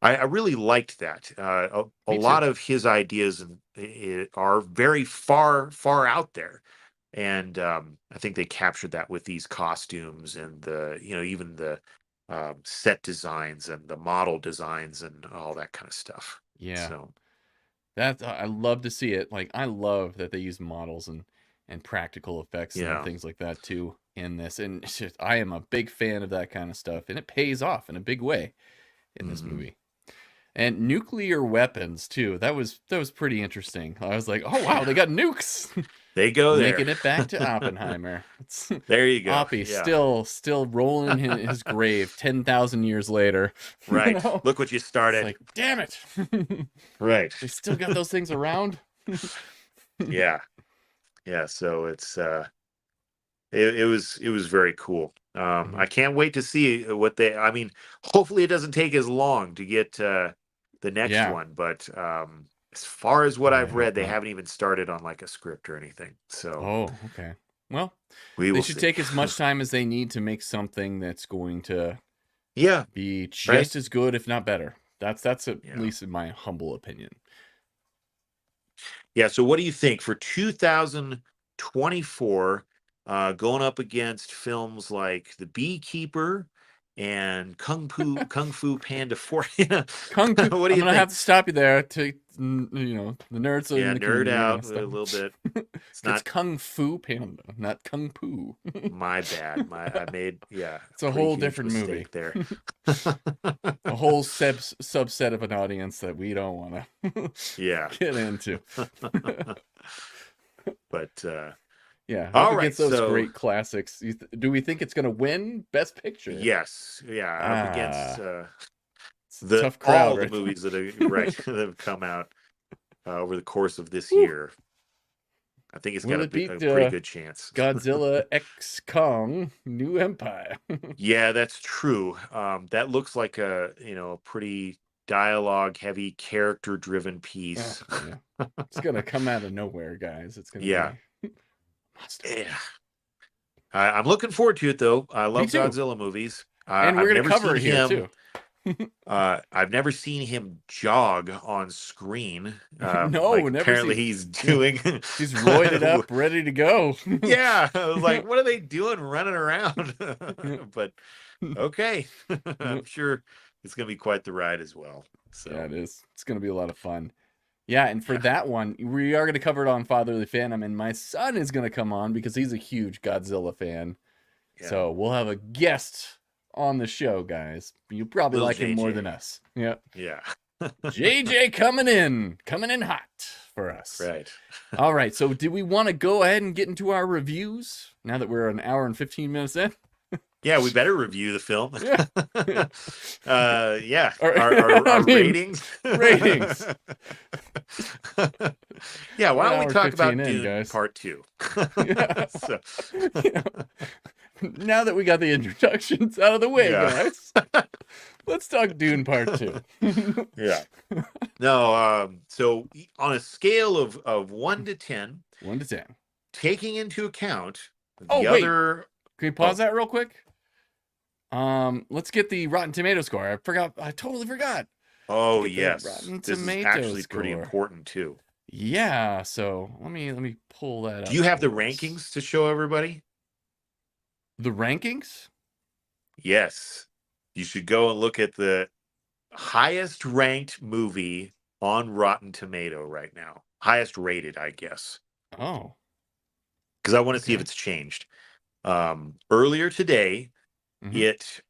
Speaker 2: I really liked that. A
Speaker 1: Me too.
Speaker 2: lot of his ideas are very far out there, and I think they captured that with these costumes, and even the set designs and the model designs and all that kind of stuff.
Speaker 1: Yeah.
Speaker 2: So
Speaker 1: I love to see it. Like, I love that they use models and practical effects and
Speaker 2: yeah.
Speaker 1: things like that too in this. And it's just, I am a big fan of that kind of stuff, and it pays off in a big way in this
Speaker 2: Hmm.
Speaker 1: movie. And nuclear weapons too. That was pretty interesting. I was like, oh wow, they got nukes.
Speaker 2: They go there.
Speaker 1: Making it back to Oppenheimer. It's
Speaker 2: There you go.
Speaker 1: Oppie
Speaker 2: Yeah.
Speaker 1: still rolling in his grave 10,000 years later. You
Speaker 2: Right.
Speaker 1: know?
Speaker 2: Look what you
Speaker 1: It's
Speaker 2: started.
Speaker 1: like, damn it.
Speaker 2: Right.
Speaker 1: They still got those things around.
Speaker 2: Yeah. Yeah. So it was very cool. I
Speaker 1: Mhm.
Speaker 2: can't wait to see what I mean, hopefully it doesn't take as long to get the next
Speaker 1: Yeah.
Speaker 2: one, but as far as what
Speaker 1: I
Speaker 2: I've
Speaker 1: hope
Speaker 2: read, they
Speaker 1: not.
Speaker 2: haven't even started on like a script or anything. So
Speaker 1: Oh, okay. Well,
Speaker 2: we
Speaker 1: they
Speaker 2: will
Speaker 1: should
Speaker 2: see.
Speaker 1: take as much time as they need to make something that's going to
Speaker 2: Yeah,
Speaker 1: be
Speaker 2: right.
Speaker 1: just as good, if not better. That's at
Speaker 2: Yeah.
Speaker 1: least in my humble opinion.
Speaker 2: Yeah. So what do you think for 2024, going up against films like The Beekeeper and Kung Fu Panda 4.
Speaker 1: Kung Fu.
Speaker 2: What do
Speaker 1: I'm
Speaker 2: you
Speaker 1: gonna
Speaker 2: think?
Speaker 1: have to stop you there. To the nerds in the
Speaker 2: Nerd
Speaker 1: community are
Speaker 2: out
Speaker 1: gonna
Speaker 2: a little bit.
Speaker 1: It's Kung Fu Panda, not Kung Poo.
Speaker 2: My bad. I made
Speaker 1: It's a whole different movie
Speaker 2: there.
Speaker 1: A whole subset of an audience that we don't want to get into.
Speaker 2: But
Speaker 1: yeah,
Speaker 2: all
Speaker 1: up
Speaker 2: right,
Speaker 1: against those great classics. Do we think it's going to win Best Picture?
Speaker 2: Yes, up against
Speaker 1: the tough crowd,
Speaker 2: all the movies that that have come out over the course of this year. I think it's got a pretty good chance.
Speaker 1: Godzilla X Kong New Empire.
Speaker 2: Yeah, that's true. That looks like a pretty dialogue heavy, character driven piece.
Speaker 1: Yeah. It's gonna come out of nowhere, guys. It's gonna be
Speaker 2: yeah. I'm looking forward to it though. I love Godzilla movies.
Speaker 1: And we're gonna cover it here too.
Speaker 2: I've never seen him jog on screen.
Speaker 1: No, never
Speaker 2: apparently he's doing.
Speaker 1: He's roided up, ready to go.
Speaker 2: Yeah, I was like, what are they doing running around? But okay, I'm sure it's gonna be quite the ride as well. So
Speaker 1: yeah, it is. It's gonna be a lot of fun. Yeah, and for that one, we are gonna cover it on Fatherly Phantom, and my son is gonna come on because he's a huge Godzilla fan. Yeah. So we'll have a guest on the show, guys. You probably like him more than us. Yeah.
Speaker 2: Yeah.
Speaker 1: JJ coming in hot for us.
Speaker 2: Right.
Speaker 1: All right. So do we want to go ahead and get into our reviews now that we're an hour and 15 minutes in?
Speaker 2: Yeah, we better review the film.
Speaker 1: Yeah.
Speaker 2: Yeah. Our ratings.
Speaker 1: Ratings.
Speaker 2: Yeah, why don't we talk about Dune
Speaker 1: guys.
Speaker 2: Part 2? So.
Speaker 1: Now that we got the introductions out of the way, guys, let's talk Dune Part 2.
Speaker 2: Yeah. No, so on a scale of 1 to 10.
Speaker 1: 1 to 10.
Speaker 2: Taking into account
Speaker 1: the other... Can we pause that real quick? Let's get the Rotten Tomato score. I totally forgot.
Speaker 2: Oh, yes.
Speaker 1: Rotten
Speaker 2: this
Speaker 1: Tomato
Speaker 2: is actually
Speaker 1: score.
Speaker 2: Pretty important, too.
Speaker 1: Yeah, so let me pull that up.
Speaker 2: Do you have the rankings to show everybody?
Speaker 1: The rankings?
Speaker 2: Yes. You should go and look at the highest ranked movie on Rotten Tomato right now. Highest rated, I guess.
Speaker 1: Oh.
Speaker 2: Because I want to see if it's changed. Earlier today, it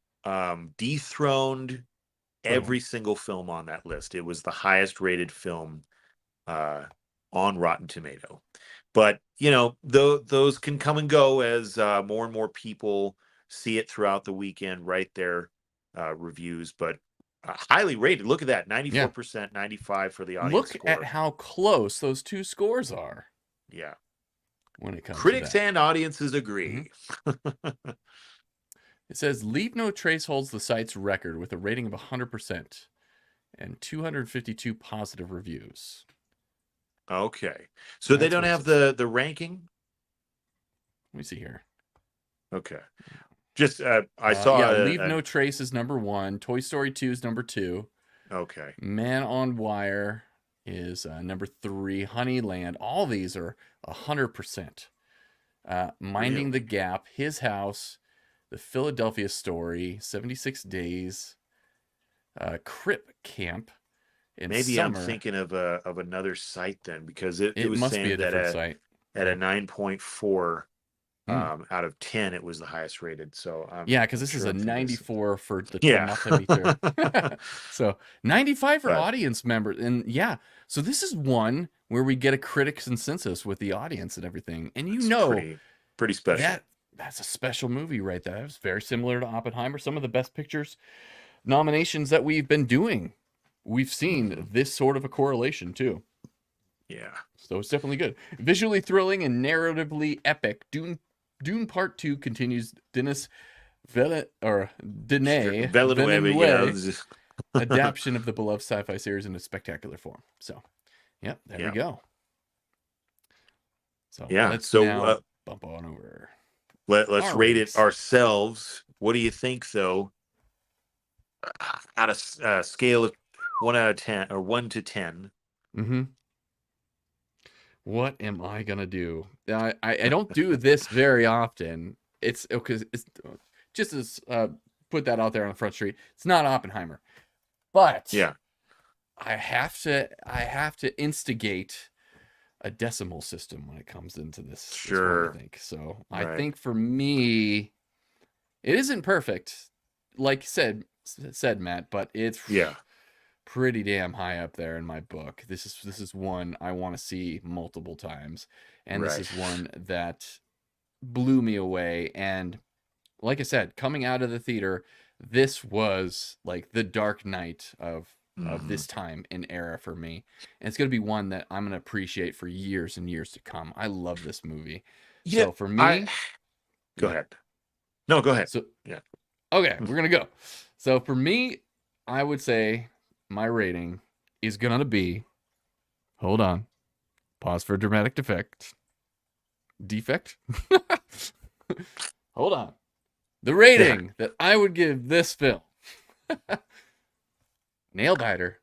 Speaker 2: dethroned every single film on that list. It was the highest rated film on Rotten Tomato. But, those can come and go as more and more people see it throughout the weekend, write their reviews. But highly rated. Look at that. 94%, 95% for the audience score.
Speaker 1: Look at how close those two scores are.
Speaker 2: Yeah.
Speaker 1: When it comes
Speaker 2: Critics
Speaker 1: to that.
Speaker 2: and audiences agree.
Speaker 1: It says Leave No Trace holds the site's record with a rating of 100% and 252 positive reviews.
Speaker 2: Okay. So they don't have the ranking?
Speaker 1: Let me see here.
Speaker 2: Okay. Just I saw
Speaker 1: Leave No Trace is number 1. Toy Story 2 is number 2.
Speaker 2: Okay.
Speaker 1: Man on Wire is number 3. Honeyland. All these are 100%. Minding the Gap, His House, The Philadelphia Story, 76 Days, Crip Camp.
Speaker 2: Maybe I'm thinking of another site then, because it was
Speaker 1: must
Speaker 2: saying
Speaker 1: be a different site.
Speaker 2: At a 9.4 out of 10, it was the highest rated. So
Speaker 1: because this is a 94 for the Tomato. So 95 for audience members, and so this is one where we get a critic consensus with the audience and everything, and
Speaker 2: pretty special.
Speaker 1: That's a special movie right there. It's very similar to Oppenheimer. Some of the Best Pictures nominations that we've been doing, we've seen this sort of a correlation too.
Speaker 2: Yeah.
Speaker 1: So it's definitely good. Visually thrilling and narratively epic, Dune Part 2 continues Denis Villeneuve adaptation of the beloved sci-fi series in a spectacular form. So, there we go. So let's now bump on over.
Speaker 2: Let's rate it ourselves. What do you think, though? Out of a scale of 1 out of 10 or 1 to 10.
Speaker 1: What am I gonna do? I don't do this very often. It's because it's just as put that out there on the front street. It's not Oppenheimer, but
Speaker 2: Yeah.
Speaker 1: I have to instigate a decimal system when it comes into this.
Speaker 2: Sure.
Speaker 1: I think so.
Speaker 2: Right.
Speaker 1: I think for me, it isn't perfect, like you said Matt, but it's pretty damn high up there in my book. This is one I want to see multiple times, and this is one that blew me away. And like I said, coming out of the theater, this was like the dark night of this time and era for me. And it's going to be one that I'm going to appreciate for years and years to come. I love this movie. Yeah, so for me...
Speaker 2: Go ahead. No, go ahead.
Speaker 1: So, okay, we're going to go. So for me, I would say my rating is going to be... Hold on. Pause for dramatic defect. Hold on. The rating that I would give this film... Nail biter,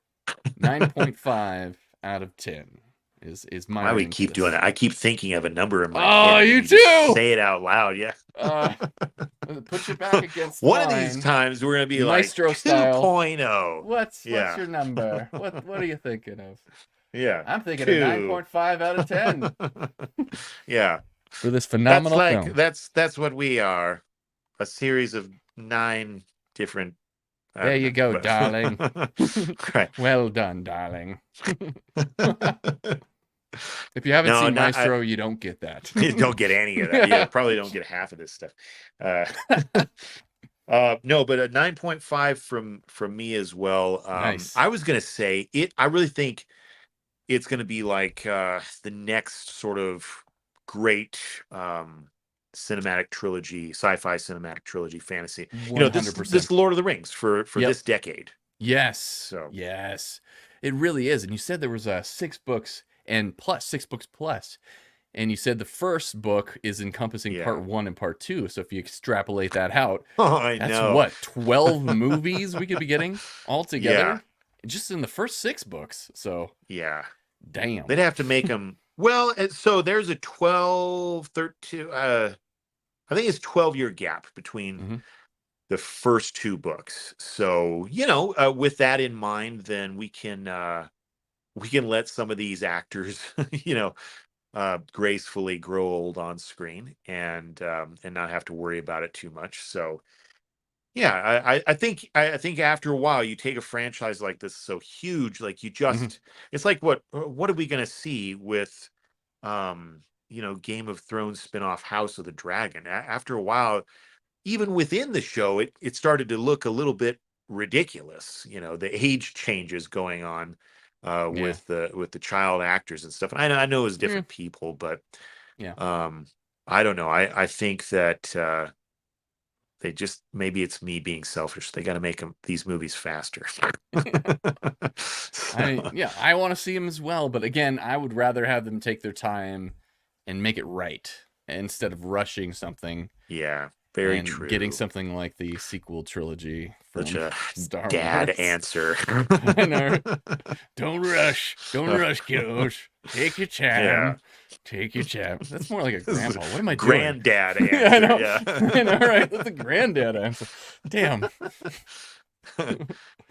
Speaker 1: 9.5 out of 10 is my.
Speaker 2: Why we keep doing that? I keep thinking of a number in my
Speaker 1: head. Oh, you too.
Speaker 2: Say it out loud, yeah.
Speaker 1: Put you back against
Speaker 2: one of these times. We're gonna be
Speaker 1: Maestro
Speaker 2: like
Speaker 1: 2.0. What's your number? What are you thinking of?
Speaker 2: Yeah,
Speaker 1: I'm thinking of 9.5 out of 10.
Speaker 2: Yeah,
Speaker 1: for this phenomenal film.
Speaker 2: That's what we are. A series of 9 different.
Speaker 1: There you go, darling. Right. Well done, darling. If you haven't seen Maestro, you don't get that.
Speaker 2: You don't get any of that. You probably don't get half of this stuff. No, but a 9.5 from me as well.
Speaker 1: Nice.
Speaker 2: I was gonna say it. I really think it's gonna be like the next sort of great cinematic trilogy, sci-fi cinematic trilogy, fantasy.
Speaker 1: 100%.
Speaker 2: This Lord of the Rings for this decade.
Speaker 1: Yes.
Speaker 2: So
Speaker 1: yes, it really is. And you said there was 6 books and plus 6 books plus, and you said the first book is encompassing part 1 and part 2. So if you extrapolate that out, that's what 12 movies we could be getting all together just in the first 6 books. So damn,
Speaker 2: they'd have to make them. Well, so there's a 12, 13, I think it's 12-year gap between the first 2 books. So, with that in mind, then we can let some of these actors, gracefully grow old on screen and not have to worry about it too much. So, I think after a while, you take a franchise like this so huge, like you just, it's like what are we going to see with, Game of Thrones spinoff House of the Dragon? After a while, even within the show, it started to look a little bit ridiculous. The age changes going on with the child actors and stuff. And I know it's different people, but I don't know. I think that they just, maybe it's me being selfish. They got to make these movies faster.
Speaker 1: I want to see them as well. But again, I would rather have them take their time and make it right instead of rushing something.
Speaker 2: Yeah, very true.
Speaker 1: Getting something like the sequel trilogy from
Speaker 2: Such a
Speaker 1: Star
Speaker 2: dad
Speaker 1: Wars.
Speaker 2: answer.
Speaker 1: I know. Don't rush, kiddos. Take your time.
Speaker 2: Yeah.
Speaker 1: Take your time. That's more like a grandpa. What am I doing?
Speaker 2: Granddad answer.
Speaker 1: I know. I know, right? That's a granddad answer. Damn.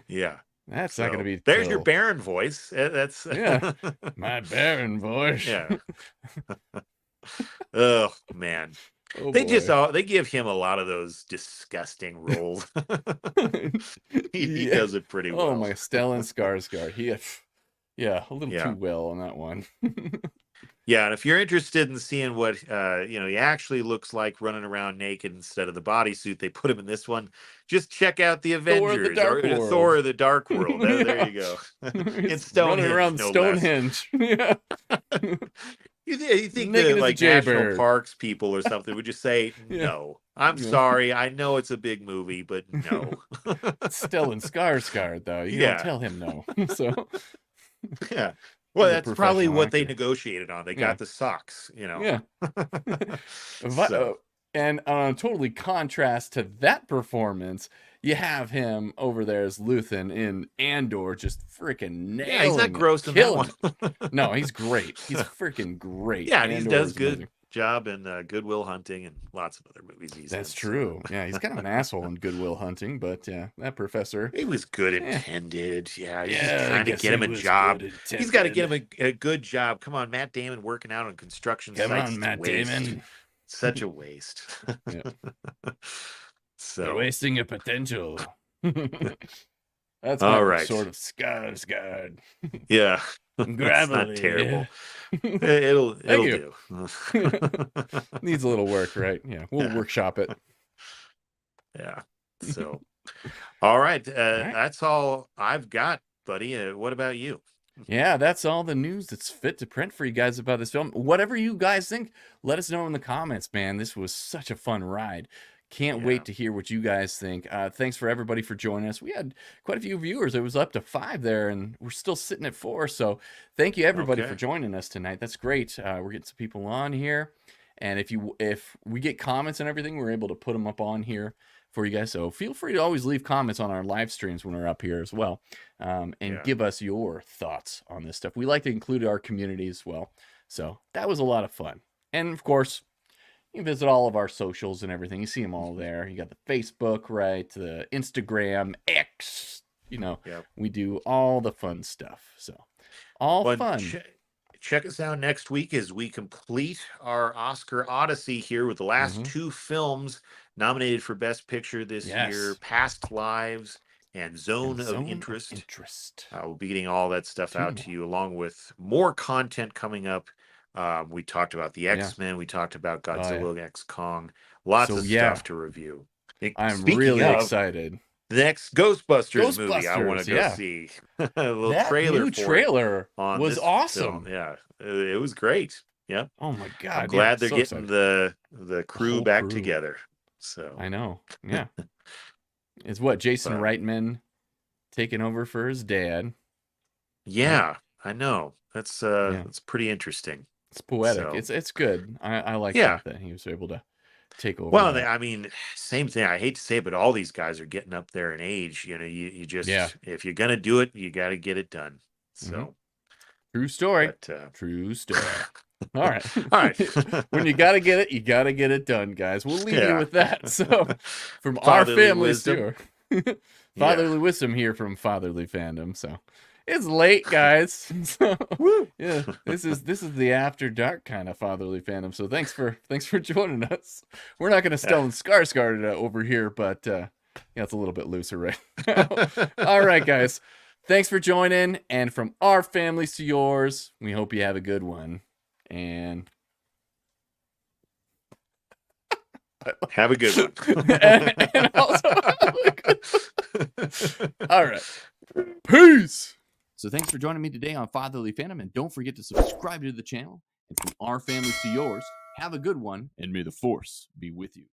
Speaker 2: Yeah.
Speaker 1: That's not going to be.
Speaker 2: There's your Baron voice. That's
Speaker 1: my Baron voice.
Speaker 2: Yeah. Oh man.
Speaker 1: Oh,
Speaker 2: they give him a lot of those disgusting roles. he does it pretty well.
Speaker 1: Oh my, Stellan Skarsgård. A little too well on that one.
Speaker 2: Yeah, and if you're interested in seeing what he actually looks like running around naked instead of the bodysuit they put him in this one, just check out the Avengers Thor of the Dark World. There you go. It's Stonehenge. Running around
Speaker 1: Stonehenge. Yeah.
Speaker 2: You think the national parks people or something would just say no? I'm sorry. I know it's a big movie, but no.
Speaker 1: It's Stellan Skarsgård, though. You don't tell him no. So
Speaker 2: yeah. Well, that's probably what they negotiated on. They got the socks,
Speaker 1: Yeah. And totally contrast to that performance, you have him over there as Luthen in Andor, just freaking nailing.
Speaker 2: Yeah, he's not gross in that one.
Speaker 1: No, he's great. He's freaking great.
Speaker 2: Yeah, and he does good job in Good Will Hunting and lots of other movies he's in.
Speaker 1: That's true. Yeah, he's kind of an asshole in Good Will Hunting, but yeah, that professor.
Speaker 2: He was good intended. Yeah, he's
Speaker 1: Yeah,
Speaker 2: just
Speaker 1: I
Speaker 2: trying to
Speaker 1: guess
Speaker 2: get
Speaker 1: he
Speaker 2: him a
Speaker 1: was
Speaker 2: job.
Speaker 1: good
Speaker 2: He's got to get
Speaker 1: intended.
Speaker 2: him a good job. Come on, Matt Damon working out on construction
Speaker 1: Come
Speaker 2: sites.
Speaker 1: on,
Speaker 2: is a
Speaker 1: Matt
Speaker 2: waste.
Speaker 1: Damon.
Speaker 2: Such a waste.
Speaker 1: Yeah. You're
Speaker 2: So
Speaker 1: wasting your potential. That's
Speaker 2: All
Speaker 1: my
Speaker 2: right.
Speaker 1: sort of Skarsgård.
Speaker 2: yeah, it's
Speaker 1: Gravelly.
Speaker 2: not terrible. It'll
Speaker 1: you.
Speaker 2: do.
Speaker 1: Needs a little work, right? Yeah, we'll
Speaker 2: Yeah.
Speaker 1: workshop it.
Speaker 2: Yeah. So, all right.
Speaker 1: right.
Speaker 2: That's all I've got, buddy. What about you?
Speaker 1: Yeah, that's all the news that's fit to print for you guys about this film. Whatever you guys think, let us know in the comments, man. This was such a fun ride. Can't
Speaker 2: Yeah.
Speaker 1: wait to hear what you guys think. Thanks for everybody for joining us. We had quite a few viewers. It was up to 5 there, and we're still sitting at 4. So thank you, everybody,
Speaker 2: Okay.
Speaker 1: for joining us tonight. That's great. We're getting some people on here. And if we get comments and everything, we're able to put them up on here for you guys. So feel free to always leave comments on our live streams when we're up here as well, and
Speaker 2: Yeah.
Speaker 1: give us your thoughts on this stuff. We like to include our community as well. So that was a lot of fun. And of course, you can visit all of our socials and everything. You see them all there. You got the Facebook, right? The Instagram, X.
Speaker 2: Yep.
Speaker 1: We do all the fun stuff. So all
Speaker 2: Well,
Speaker 1: fun.
Speaker 2: check us out next week as we complete our Oscar Odyssey here with the last 2 films nominated for Best Picture this year: Past Lives and Zone of Interest. We'll be getting all that stuff out to you, along with more content coming up. We talked about the X-Men. We talked about Godzilla X Kong. Lots of stuff to review.
Speaker 1: I'm
Speaker 2: Speaking
Speaker 1: really
Speaker 2: of,
Speaker 1: excited.
Speaker 2: The next Ghostbusters movie I want to go see. A little
Speaker 1: that
Speaker 2: trailer
Speaker 1: new
Speaker 2: for it
Speaker 1: trailer
Speaker 2: on
Speaker 1: was
Speaker 2: this
Speaker 1: awesome.
Speaker 2: film. Yeah, it was great. Yeah.
Speaker 1: Oh my god!
Speaker 2: I'm glad they're
Speaker 1: so
Speaker 2: getting
Speaker 1: excited.
Speaker 2: the crew
Speaker 1: whole
Speaker 2: back
Speaker 1: crew.
Speaker 2: together. So
Speaker 1: I know. Yeah. It's what Jason Reitman taking over for his dad.
Speaker 2: Yeah, I know. That's pretty interesting.
Speaker 1: It's poetic.
Speaker 2: So-
Speaker 1: It's good. I like
Speaker 2: Yeah.
Speaker 1: that he was able to take over.
Speaker 2: Well,
Speaker 1: that.
Speaker 2: I mean, same thing. I hate to say it, but all these guys are getting up there in age. You just if you're gonna do it, you got to get it done. So
Speaker 1: True story.
Speaker 2: but,
Speaker 1: True story. All right.
Speaker 2: All right.
Speaker 1: When you got to get it, you got to get it done, guys. We'll leave you
Speaker 2: Yeah.
Speaker 1: with that. So, from our
Speaker 2: Fatherly
Speaker 1: families
Speaker 2: wisdom.
Speaker 1: to fatherly wisdom here from Fatherly Fandom. So, it's late, guys. So, yeah, this is the after dark kind of Fatherly Fandom. So, thanks for joining us. We're not going to Stellan Skarsgård over here, but yeah, it's a little bit looser right now. All right, guys. Thanks for joining, and from our families to yours, we hope you have a good one. And
Speaker 2: Have a good one.
Speaker 1: and also all right. Peace. So thanks for joining me today on Fatherly Fandom, and don't forget to subscribe to the channel. And from our families to yours, have a good one, and may the Force be with you.